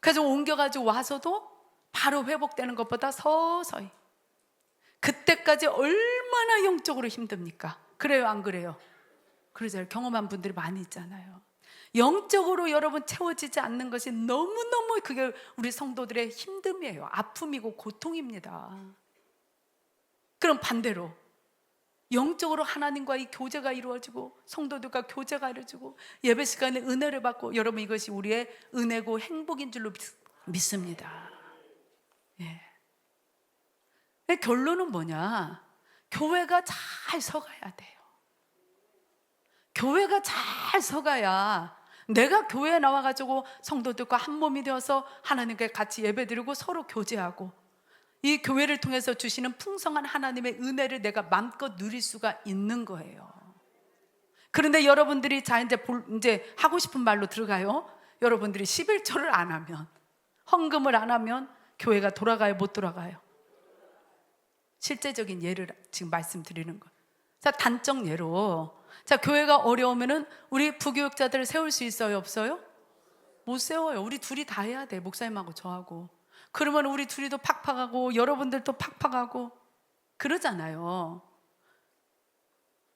그래서 옮겨가지고 와서도 바로 회복되는 것보다 서서히, 그때까지 얼마나 영적으로 힘듭니까? 그래요, 안 그래요? 그러잖아요. 경험한 분들이 많이 있잖아요. 영적으로 여러분 채워지지 않는 것이 너무너무, 그게 우리 성도들의 힘듦이에요. 아픔이고 고통입니다. 그럼 반대로 영적으로 하나님과 이 교제가 이루어지고 성도들과 교제가 이루어지고 예배 시간에 은혜를 받고, 여러분, 이것이 우리의 은혜고 행복인 줄로 믿습니다. 예. 결론은 뭐냐? 교회가 잘 서가야 돼요. 교회가 잘 서가야 내가 교회에 나와가지고 성도들과 한 몸이 되어서 하나님께 같이 예배드리고 서로 교제하고 이 교회를 통해서 주시는 풍성한 하나님의 은혜를 내가 마음껏 누릴 수가 있는 거예요. 그런데 여러분들이 자 이제 하고 싶은 말로 들어가요. 여러분들이 11조를 안 하면, 헌금을 안 하면 교회가 돌아가요, 못 돌아가요? 실제적인 예를 지금 말씀드리는 거. 자, 단적 예로, 자, 교회가 어려우면은 우리 부교육자들을 세울 수 있어요, 없어요? 못 세워요. 우리 둘이 다 해야 돼, 목사님하고 저하고. 그러면 우리 둘이도 팍팍하고 여러분들도 팍팍하고 그러잖아요.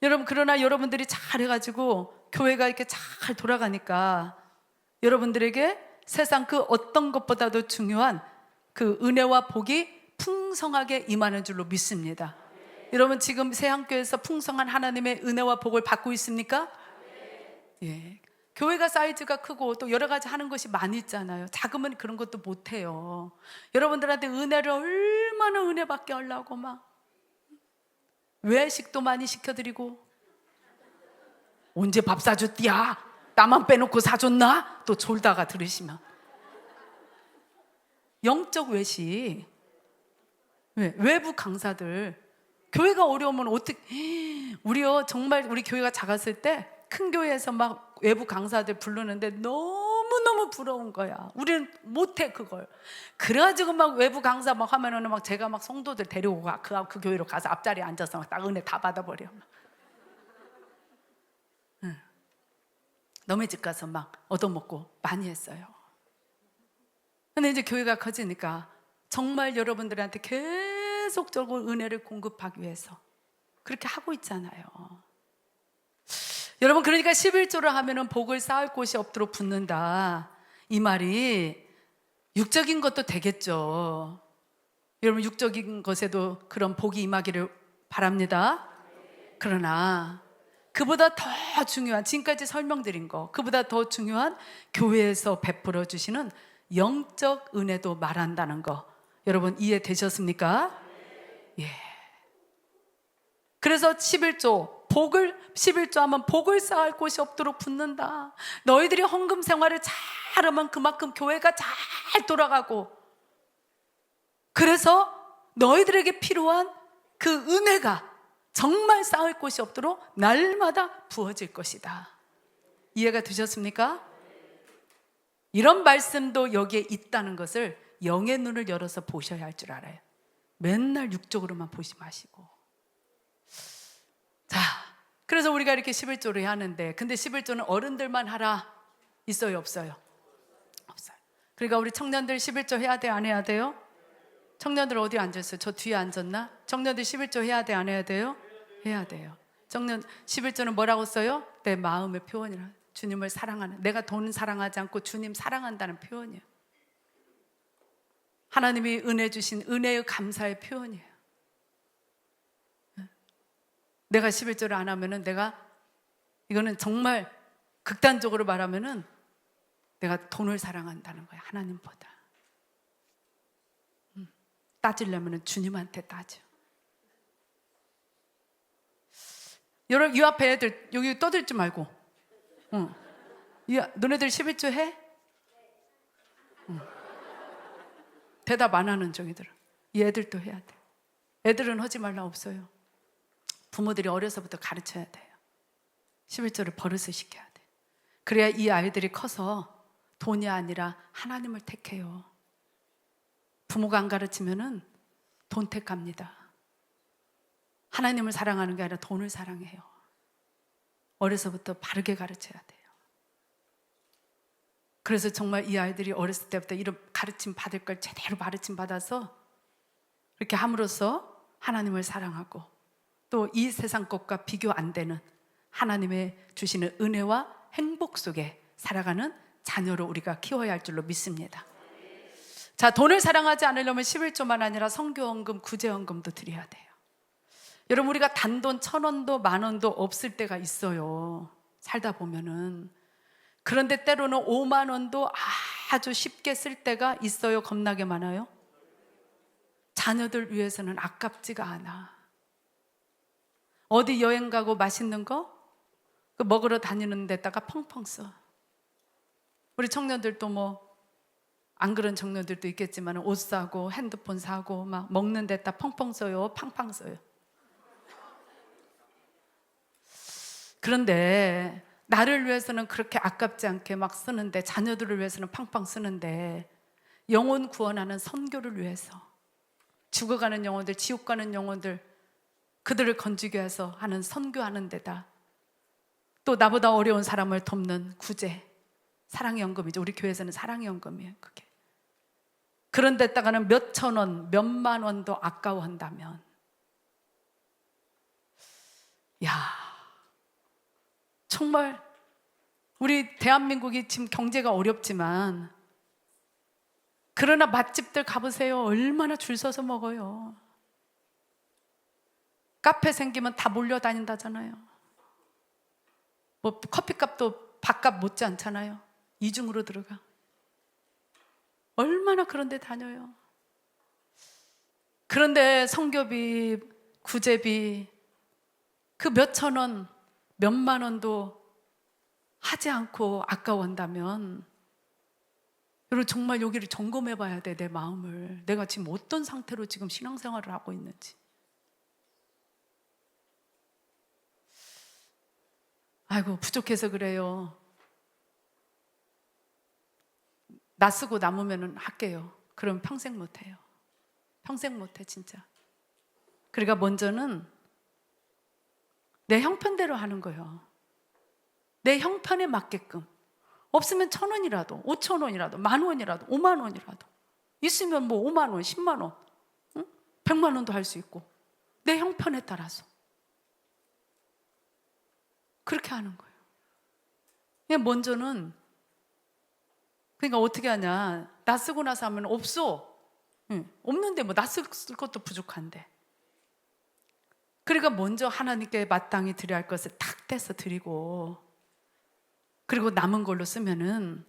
여러분, 그러나 여러분들이 잘해가지고 교회가 이렇게 잘 돌아가니까 여러분들에게 세상 그 어떤 것보다도 중요한 그 은혜와 복이 풍성하게 임하는 줄로 믿습니다. 여러분, 지금 새한교회에서 풍성한 하나님의 은혜와 복을 받고 있습니까? 예. 교회가 사이즈가 크고 또 여러 가지 하는 것이 많이 있잖아요. 작으면 그런 것도 못해요. 여러분들한테 은혜를 얼마나 은혜 받게 하려고 막 외식도 많이 시켜드리고, 언제 밥 사줬디야? 나만 빼놓고 사줬나? 또 졸다가 들으시면 영적 외식. 왜? 외부 강사들, 교회가 어려우면 어떻게, 우리요 정말 우리 교회가 작았을 때 큰 교회에서 막 외부 강사들 부르는데 너무너무 부러운 거야. 우리는 못해 그걸. 그래가지고 막 외부 강사 막 하면은 막 제가 막 성도들 데리고 가. 그 교회로 가서 앞자리에 앉아서 막 딱 은혜 다 받아버려. 응. 너네 집 가서 막 얻어먹고 많이 했어요. 근데 이제 교회가 커지니까 정말 여러분들한테 계속적으로 은혜를 공급하기 위해서 그렇게 하고 있잖아요. 여러분, 그러니까 11조를 하면은 복을 쌓을 곳이 없도록 붓는다, 이 말이 육적인 것도 되겠죠. 여러분, 육적인 것에도 그런 복이 임하기를 바랍니다. 그러나 그보다 더 중요한, 지금까지 설명드린 거, 그보다 더 중요한 교회에서 베풀어 주시는 영적 은혜도 말한다는 거, 여러분 이해되셨습니까? 예. 그래서 11조, 11조 하면 복을 쌓을 곳이 없도록 붓는다. 너희들이 헌금 생활을 잘하면 그만큼 교회가 잘 돌아가고, 그래서 너희들에게 필요한 그 은혜가 정말 쌓을 곳이 없도록 날마다 부어질 것이다. 이해가 되셨습니까? 이런 말씀도 여기에 있다는 것을 영의 눈을 열어서 보셔야 할 줄 알아요. 맨날 육적으로만 보지 마시고. 자, 그래서 우리가 이렇게 11조를 해야 하는데, 근데 11조는 어른들만 하라 있어요, 없어요? 없어요. 그러니까 우리 청년들 11조 해야 돼, 안 해야 돼요? 청년들 어디 앉았어요? 저 뒤에 앉았나? 청년들 11조 해야 돼, 안 해야 돼요? 해야 돼요. 청년 11조는 뭐라고 써요? 내 마음의 표현이라. 주님을 사랑하는, 내가 돈 사랑하지 않고 주님 사랑한다는 표현이에요. 하나님이 은혜 주신 은혜의 감사의 표현이에요. 내가 11조를 안 하면은 이거는 정말 극단적으로 말하면은 내가 돈을 사랑한다는 거야, 하나님보다. 따지려면은 주님한테 따져. 여러분, 이 앞에 애들 여기 떠들지 말고. 너네들 11조 해? 대답 안 하는 저기들은. 이 애들도 해야 돼. 애들은 하지 말라 없어요. 부모들이 어려서부터 가르쳐야 돼요. 11조를 버릇을 시켜야 돼. 그래야 이 아이들이 커서 돈이 아니라 하나님을 택해요. 부모가 안 가르치면은 돈 택합니다. 하나님을 사랑하는 게 아니라 돈을 사랑해요. 어려서부터 바르게 가르쳐야 돼요. 그래서 정말 이 아이들이 어렸을 때부터 이런 가르침 받을 걸 제대로 가르침 받아서 이렇게 함으로써 하나님을 사랑하고, 또 이 세상 것과 비교 안 되는 하나님의 주시는 은혜와 행복 속에 살아가는 자녀로 우리가 키워야 할 줄로 믿습니다. 자, 돈을 사랑하지 않으려면 11조만 아니라 선교헌금, 구제헌금도 드려야 돼요. 여러분, 우리가 단돈 1,000원도 10,000원도 없을 때가 있어요, 살다 보면은. 그런데 때로는 5만 원도 아주 쉽게 쓸 때가 있어요, 겁나게 많아요? 자녀들 위해서는 아깝지가 않아. 어디 여행 가고 맛있는 거 그 먹으러 다니는 데다가 펑펑 써. 우리 청년들도 뭐 안 그런 청년들도 있겠지만 옷 사고 핸드폰 사고 막 먹는 데다 펑펑 써요. 팡팡 써요. 그런데 나를 위해서는 그렇게 아깝지 않게 막 쓰는데, 자녀들을 위해서는 팡팡 쓰는데, 영혼 구원하는 선교를 위해서, 죽어가는 영혼들, 지옥 가는 영혼들, 그들을 건지기 위해서 하는 선교하는 데다, 또 나보다 어려운 사람을 돕는 구제, 사랑연금이죠. 우리 교회에서는 사랑연금이에요. 그게. 그런 데다가는 몇천 원, 몇만 원도 아까워한다면, 야, 정말 우리 대한민국이 지금 경제가 어렵지만, 그러나 맛집들 가보세요. 얼마나 줄 서서 먹어요. 카페 생기면 다 몰려다닌다잖아요. 뭐 커피값도 밥값 못지 않잖아요. 이중으로 들어가. 얼마나 그런 데 다녀요. 그런데 선교비, 구제비 그 몇천 원, 몇만 원도 하지 않고 아까워한다면, 여러분 정말 여기를 점검해 봐야 돼. 내 마음을. 내가 지금 어떤 상태로 지금 신앙생활을 하고 있는지. 아이고 부족해서 그래요. 나 쓰고 남으면 할게요. 그럼 평생 못해요. 평생 못해 진짜. 그러니까 먼저는 내 형편대로 하는 거예요. 내 형편에 맞게끔. 없으면 1,000원이라도 5,000원이라도 10,000원이라도 50,000원이라도 있으면 뭐 50,000원 100,000원, 응? 100만 원도 할 수 있고, 내 형편에 따라서 그렇게 하는 거예요. 그냥 먼저는, 그러니까 어떻게 하냐, 나 쓰고 나서 하면 없어. 응. 없는데 뭐 나 쓸 것도 부족한데. 그러니까 먼저 하나님께 마땅히 드려야 할 것을 탁 떼서 드리고, 그리고 남은 걸로 쓰면은,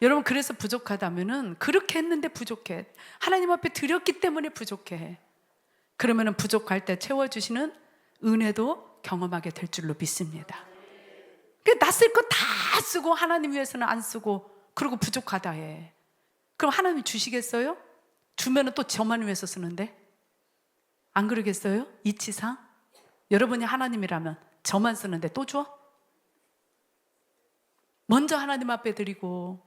여러분 그래서 부족하다면은, 그렇게 했는데 부족해, 하나님 앞에 드렸기 때문에 부족해, 그러면은 부족할 때 채워주시는 은혜도 경험하게 될 줄로 믿습니다. 나 쓸 거 다 쓰고 하나님 위해서는 안 쓰고, 그리고 부족하다 해. 그럼 하나님이 주시겠어요? 주면은 또 저만 위해서 쓰는데, 안 그러겠어요? 이치상 여러분이 하나님이라면 저만 쓰는데 또 줘? 먼저 하나님 앞에 드리고,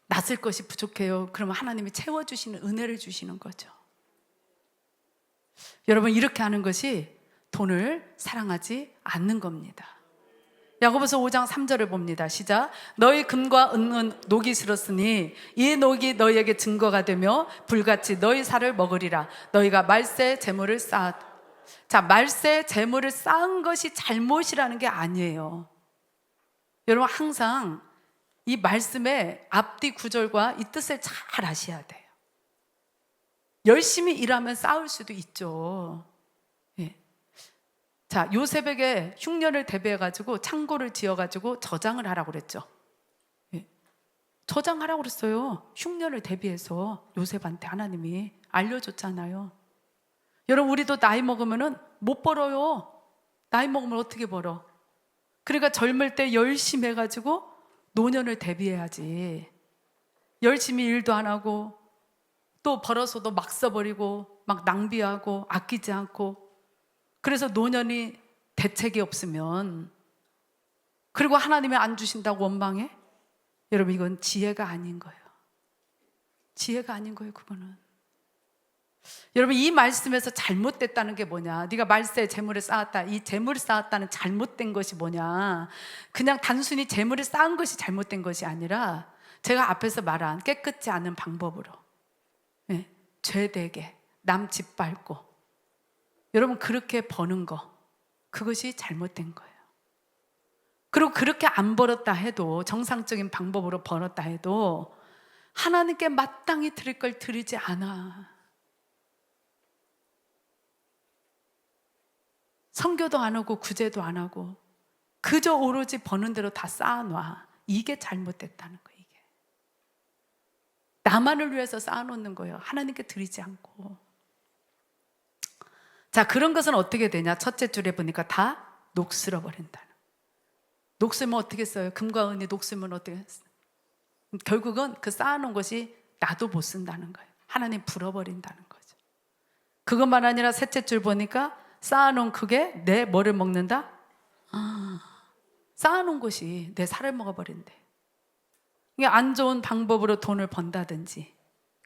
나 쓸 것이 부족해요. 그러면 하나님이 채워주시는 은혜를 주시는 거죠. 여러분 이렇게 하는 것이 돈을 사랑하지 않는 겁니다. 야고보서 5장 3절을 봅니다. 시작. 너희 금과 은은 녹이 슬었으니 이 녹이 너희에게 증거가 되며 불같이 너희 살을 먹으리라. 너희가 말세 재물을 쌓았. 자, 말세 재물을 쌓은 것이 잘못이라는 게 아니에요. 여러분 항상 이 말씀의 앞뒤 구절과 이 뜻을 잘 아셔야 돼요. 열심히 일하면 쌓을 수도 있죠. 예. 자, 요셉에게 흉년을 대비해가지고 창고를 지어가지고 저장을 하라고 그랬죠. 예. 저장하라고 그랬어요. 흉년을 대비해서 요셉한테 하나님이 알려줬잖아요. 여러분 우리도 나이 먹으면은 못 벌어요. 나이 먹으면 어떻게 벌어? 그러니까 젊을 때 열심히 해가지고 노년을 대비해야지. 열심히 일도 안 하고 또 벌어서도 막 써버리고 막 낭비하고 아끼지 않고, 그래서 노년이 대책이 없으면, 그리고 하나님이 안 주신다고 원망해? 여러분 이건 지혜가 아닌 거예요. 지혜가 아닌 거예요. 그거는. 여러분 이 말씀에서 잘못됐다는 게 뭐냐, 네가 말세에 재물을 쌓았다, 이 재물을 쌓았다는 잘못된 것이 뭐냐, 그냥 단순히 재물을 쌓은 것이 잘못된 것이 아니라, 제가 앞에서 말한 깨끗지 않은 방법으로, 예, 죄되게 남 집 밟고, 여러분 그렇게 버는 거, 그것이 잘못된 거예요. 그리고 그렇게 안 벌었다 해도, 정상적인 방법으로 벌었다 해도 하나님께 마땅히 드릴 걸 드리지 않아. 선교도 안 하고 구제도 안 하고 그저 오로지 버는 대로 다 쌓아놔. 이게 잘못됐다는 거예요. 이게 나만을 위해서 쌓아놓는 거예요. 하나님께 드리지 않고. 자, 그런 것은 어떻게 되냐? 첫째 줄에 보니까 다 녹슬어 버린다는. 녹슬면 어떻게 써요? 금과 은이 녹슬면 어떻게 써요? 결국은 그 쌓아놓은 것이 나도 못 쓴다는 거예요. 하나님 불어버린다는 거죠. 그것만 아니라 셋째 줄 보니까 쌓아놓은 그게 내 뭐를 먹는다? 쌓아놓은 것이 내 살을 먹어버린대. 이게 안 좋은 방법으로 돈을 번다든지,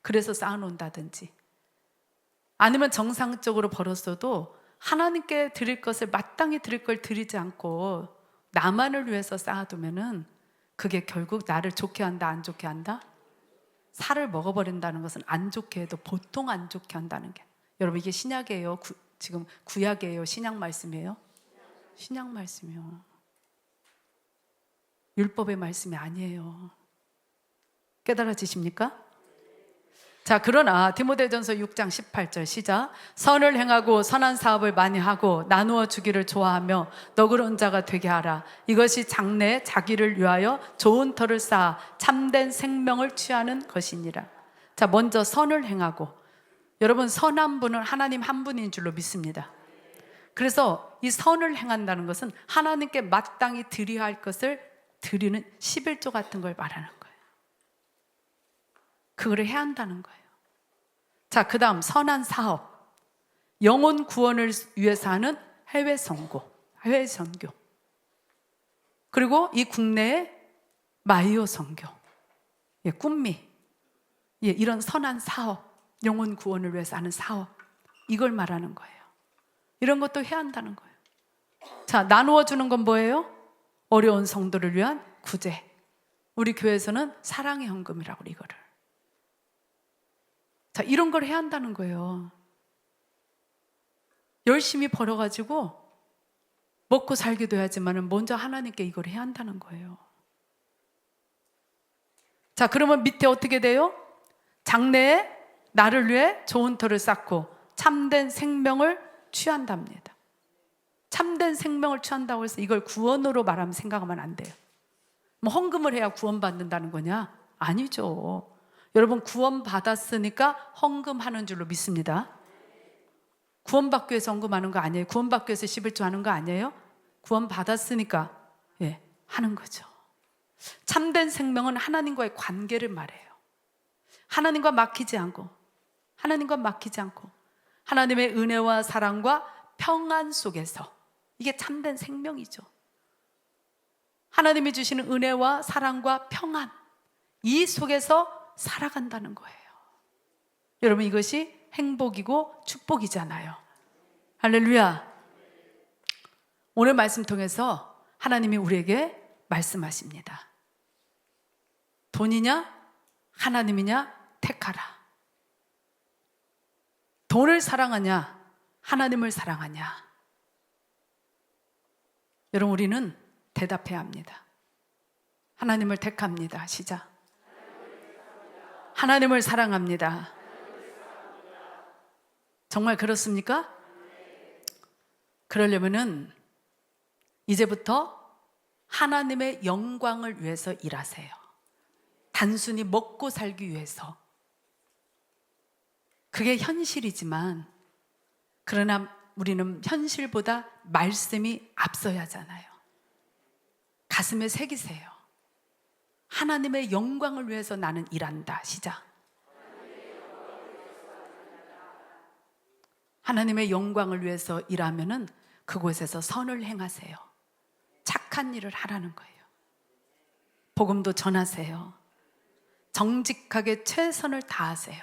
그래서 쌓아놓는다든지, 아니면 정상적으로 벌었어도 하나님께 드릴 것을 마땅히 드릴 걸 드리지 않고 나만을 위해서 쌓아두면은 그게 결국 나를 좋게 한다, 안 좋게 한다? 살을 먹어버린다는 것은 안 좋게 해도 보통 안 좋게 한다는 게. 여러분, 이게 신약이에요? 지금 구약이에요? 신약 말씀이에요? 신약 말씀이요. 율법의 말씀이 아니에요. 깨달아지십니까? 자, 그러나 디모데전서 6장 18절 시작. 선을 행하고 선한 사업을 많이 하고 나누어 주기를 좋아하며 너그러운 자가 되게 하라. 이것이 장래에 자기를 위하여 좋은 터를 쌓아 참된 생명을 취하는 것이니라. 자, 먼저 선을 행하고. 여러분, 선한 분은 하나님 한 분인 줄로 믿습니다. 그래서 이 선을 행한다는 것은 하나님께 마땅히 드려야 할 것을 드리는 11조 같은 걸 말하는 거예요. 그거를 해야 한다는 거예요. 자, 그 다음 선한 사업. 영혼 구원을 위해서 하는 해외 선교. 그리고 이 국내의 마이오 선교. 예, 꿈미. 예, 이런 선한 사업. 영혼 구원을 위해서 하는 사업. 이걸 말하는 거예요. 이런 것도 해야 한다는 거예요. 자, 나누어 주는 건 뭐예요? 어려운 성도를 위한 구제. 우리 교회에서는 사랑의 헌금이라고 이거를. 자, 이런 걸 해야 한다는 거예요. 열심히 벌어가지고 먹고 살기도 해야지만 먼저 하나님께 이걸 해야 한다는 거예요. 자, 그러면 밑에 어떻게 돼요? 장래에 나를 위해 좋은 터를 쌓고 참된 생명을 취한답니다. 참된 생명을 취한다고 해서 이걸 구원으로 말하면 생각하면 안 돼요. 뭐 헌금을 해야 구원받는다는 거냐? 아니죠. 여러분, 구원받았으니까 헌금하는 줄로 믿습니다. 구원받기 위해서 헌금하는 거 아니에요. 구원받기 위해서 11조 하는 거 아니에요. 구원받았으니까 하는 거죠. 참된 생명은 하나님과의 관계를 말해요. 하나님과 막히지 않고 하나님의 은혜와 사랑과 평안 속에서, 이게 참된 생명이죠. 하나님이 주시는 은혜와 사랑과 평안, 이 속에서 살아간다는 거예요. 여러분, 이것이 행복이고 축복이잖아요. 할렐루야. 오늘 말씀 통해서 하나님이 우리에게 말씀하십니다. 돈이냐 하나님이냐 택하라. 돈을 사랑하냐 하나님을 사랑하냐. 여러분, 우리는 대답해야 합니다. 하나님을 택합니다. 시작. 하나님을 사랑합니다. 정말 그렇습니까? 그러려면은 이제부터 하나님의 영광을 위해서 일하세요. 단순히 먹고 살기 위해서. 그게 현실이지만, 그러나 우리는 현실보다 말씀이 앞서야 하잖아요. 가슴에 새기세요. 하나님의 영광을 위해서 나는 일한다. 시작. 하나님의 영광을 위해서 일하면은 그곳에서 선을 행하세요. 착한 일을 하라는 거예요. 복음도 전하세요. 정직하게 최선을 다하세요.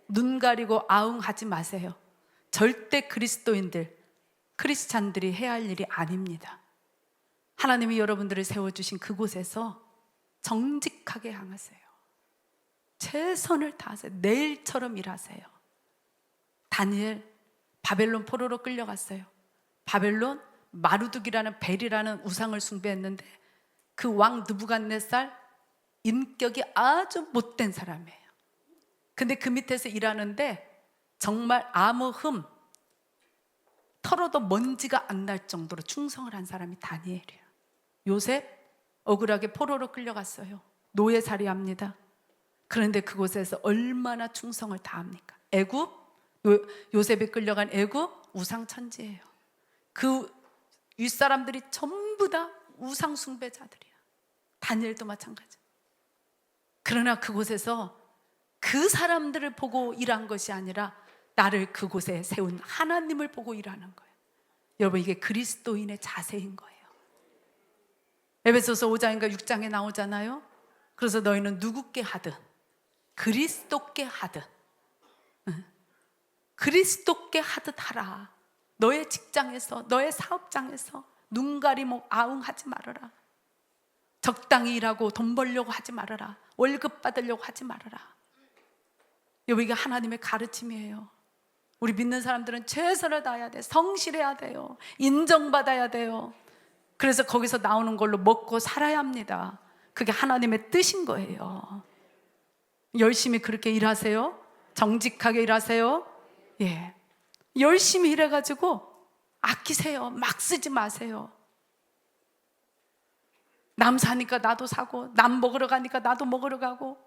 눈 가리고 아웅하지 마세요. 절대 크리스찬들이 해야 할 일이 아닙니다. 하나님이 여러분들을 세워주신 그곳에서 정직하게 행하세요. 최선을 다하세요. 내일처럼 일하세요. 다니엘 바벨론 포로로 끌려갔어요. 바벨론 마루둑이라는 벨이라는 우상을 숭배했는데 그 왕 느부갓네살 인격이 아주 못된 사람이에요. 근데 그 밑에서 일하는데 정말 아무 털어도 먼지가 안 날 정도로 충성을 한 사람이 다니엘이에요. 요셉 억울하게 포로로 끌려갔어요. 노예살이합니다. 그런데 그곳에서 얼마나 충성을 다합니까? 애굽, 요셉이 끌려간 애굽 우상천지예요. 그 윗사람들이 전부 다 우상 숭배자들이야. 다니엘도 마찬가지. 그러나 그곳에서 그 사람들을 보고 일한 것이 아니라 나를 그곳에 세운 하나님을 보고 일하는 거예요. 여러분, 이게 그리스도인의 자세인 거예요. 에베소서 5장인가 6장에 나오잖아요. 그래서 너희는 누구께 하든 그리스도께 하든 그리스도께 하듯 하라. 너의 직장에서, 너의 사업장에서 눈 가리고 아웅하지 말아라. 적당히 일하고 돈 벌려고 하지 말아라. 월급 받으려고 하지 말아라. 여기가 하나님의 가르침이에요. 우리 믿는 사람들은 최선을 다해야 돼. 성실해야 돼요. 인정받아야 돼요. 그래서 거기서 나오는 걸로 먹고 살아야 합니다. 그게 하나님의 뜻인 거예요. 열심히 그렇게 일하세요. 정직하게 일하세요. 예, 열심히 일해가지고 아끼세요. 막 쓰지 마세요. 남 사니까 나도 사고, 남 먹으러 가니까 나도 먹으러 가고,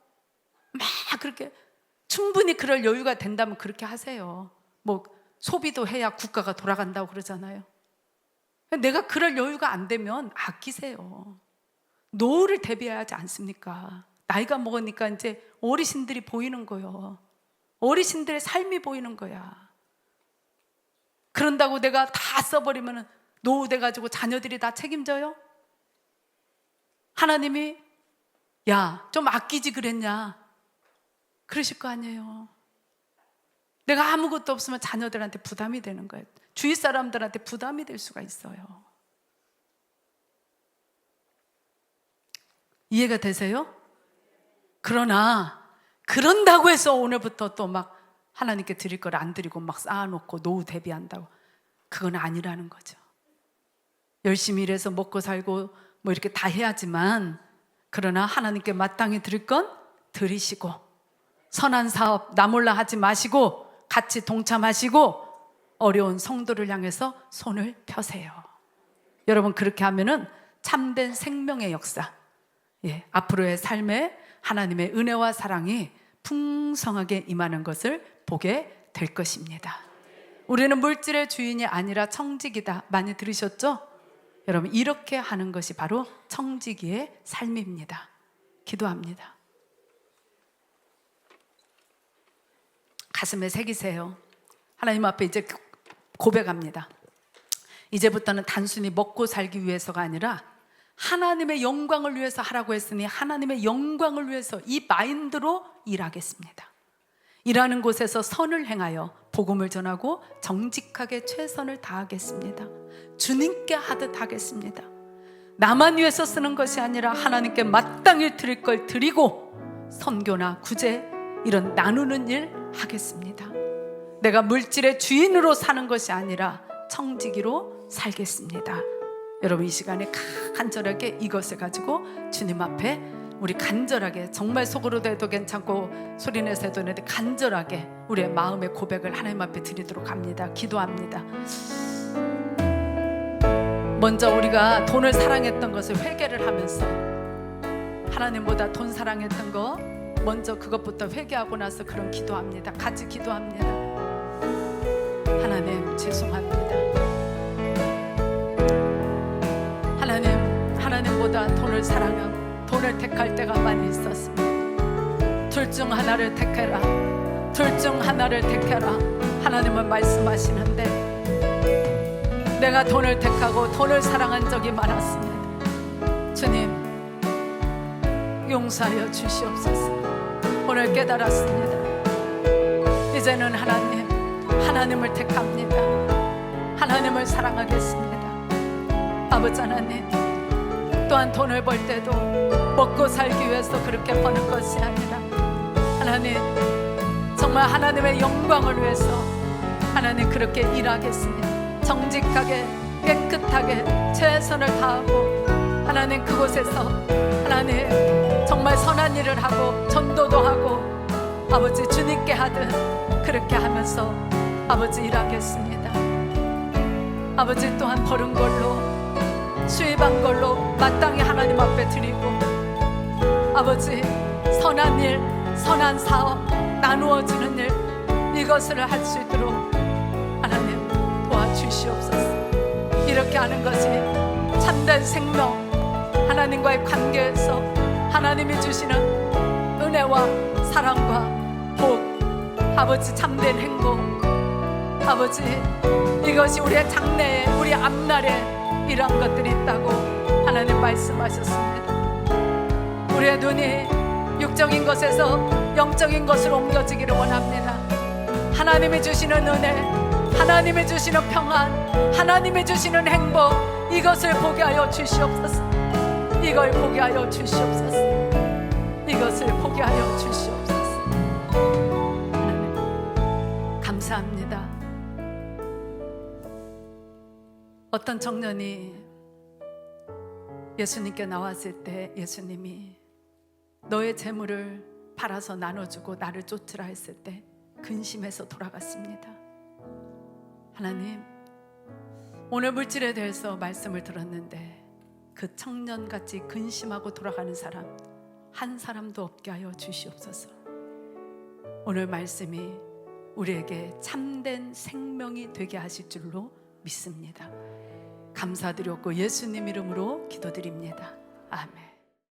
막 그렇게 충분히 그럴 여유가 된다면 그렇게 하세요. 뭐 소비도 해야 국가가 돌아간다고 그러잖아요. 내가 그럴 여유가 안 되면 아끼세요. 노후를 대비해야 하지 않습니까? 나이가 먹으니까 이제 어르신들이 보이는 거예요. 어르신들의 삶이 보이는 거야. 그런다고 내가 다 써버리면 노후 돼가지고 자녀들이 다 책임져요? 하나님이 야, 좀 아끼지 그랬냐? 그러실 거 아니에요. 내가 아무것도 없으면 자녀들한테 부담이 되는 거예요. 주위 사람들한테 부담이 될 수가 있어요. 이해가 되세요? 그러나 그런다고 해서 오늘부터 또 막 하나님께 드릴 걸 안 드리고 막 쌓아놓고 노후 대비한다고, 그건 아니라는 거죠. 열심히 일해서 먹고 살고 뭐 이렇게 다 해야지만, 그러나 하나님께 마땅히 드릴 건 드리시고, 선한 사업 나 몰라 하지 마시고 같이 동참하시고 어려운 성도를 향해서 손을 펴세요. 여러분, 그렇게 하면은 참된 생명의 역사, 앞으로의 삶에 하나님의 은혜와 사랑이 풍성하게 임하는 것을 보게 될 것입니다. 우리는 물질의 주인이 아니라 청지기다. 많이 들으셨죠? 여러분, 이렇게 하는 것이 바로 청지기의 삶입니다. 기도합니다. 가슴에 새기세요. 하나님 앞에 이제 고백합니다. 이제부터는 단순히 먹고 살기 위해서가 아니라 하나님의 영광을 위해서 하라고 했으니 하나님의 영광을 위해서 이 마인드로 일하겠습니다. 일하는 곳에서 선을 행하여 복음을 전하고 정직하게 최선을 다하겠습니다. 주님께 하듯 하겠습니다. 나만 위해서 쓰는 것이 아니라 하나님께 마땅히 드릴 걸 드리고 선교나 구제 이런 나누는 일 하겠습니다. 내가 물질의 주인으로 사는 것이 아니라 청지기로 살겠습니다. 여러분, 이 시간에 간절하게 이것을 가지고 주님 앞에 우리 간절하게, 정말 속으로도 해도 괜찮고 소리내서 해도 되는데 간절하게 우리의 마음의 고백을 하나님 앞에 드리도록 합니다. 기도합니다. 먼저 우리가 돈을 사랑했던 것을 회개를 하면서, 하나님보다 돈 사랑했던 거 먼저 그것부터 회개하고 나서 그런 기도합니다. 같이 기도합니다. 하나님, 죄송합니다. 하나님보다 돈을 사랑하고 돈을 택할 때가 많이 있었습니다. 둘 중 하나를 택해라. 둘 중 하나를 택해라. 하나님은 말씀하시는데 내가 돈을 택하고 돈을 사랑한 적이 많았습니다. 주님, 용서하여 주시옵소서. 오늘 깨달았습니다. 이제는 하나님을 택합니다. 하나님을 사랑하겠습니다. 아버지 하나님, 또한 돈을 벌 때도 먹고 살기 위해서 그렇게 버는 것이 아니라 하나님, 정말 하나님의 영광을 위해서 하나님 그렇게 일하겠습니다. 정직하게 깨끗하게 최선을 다하고 하나님 그곳에서 하나님 정말 선한 일을 하고 전도도 하고 아버지 주님께 하듯 그렇게 하면서 아버지 일하겠습니다. 아버지 또한 버는 걸로 수입한 걸로 마땅히 하나님 앞에 드리고 아버지 선한 일 선한 사업, 나누어지는 일, 이것을 할 수 있도록 하나님 도와주시옵소서. 이렇게 하는 것이 참된 생명, 하나님과의 관계에서 하나님이 주시는 은혜와 사랑과 복, 아버지 참된 행복, 아버지 이것이 우리의 장래에, 우리 앞날에 이러한 것들이 있다고 하나님 말씀하셨습니다. 우리의 눈이 육적인 것에서 영적인 것으로 옮겨지기를 원합니다. 하나님이 주시는 은혜, 하나님이 주시는 평안, 하나님이 주시는 행복, 이것을 보게 하여 주시옵소서. 이걸 보게 하여 주시옵소서. 이것을 보게 하여 주시옵소서. 하나님 감사합니다. 어떤 청년이 예수님께 나왔을 때 예수님이 너의 재물을 팔아서 나눠주고 나를 쫓으라 했을 때 근심해서 돌아갔습니다. 하나님, 오늘 물질에 대해서 말씀을 들었는데 그 청년같이 근심하고 돌아가는 사람 한 사람도 없게 하여 주시옵소서. 오늘 말씀이 우리에게 참된 생명이 되게 하실 줄로 믿습니다. 감사드렸고 예수님 이름으로 기도드립니다. 아멘.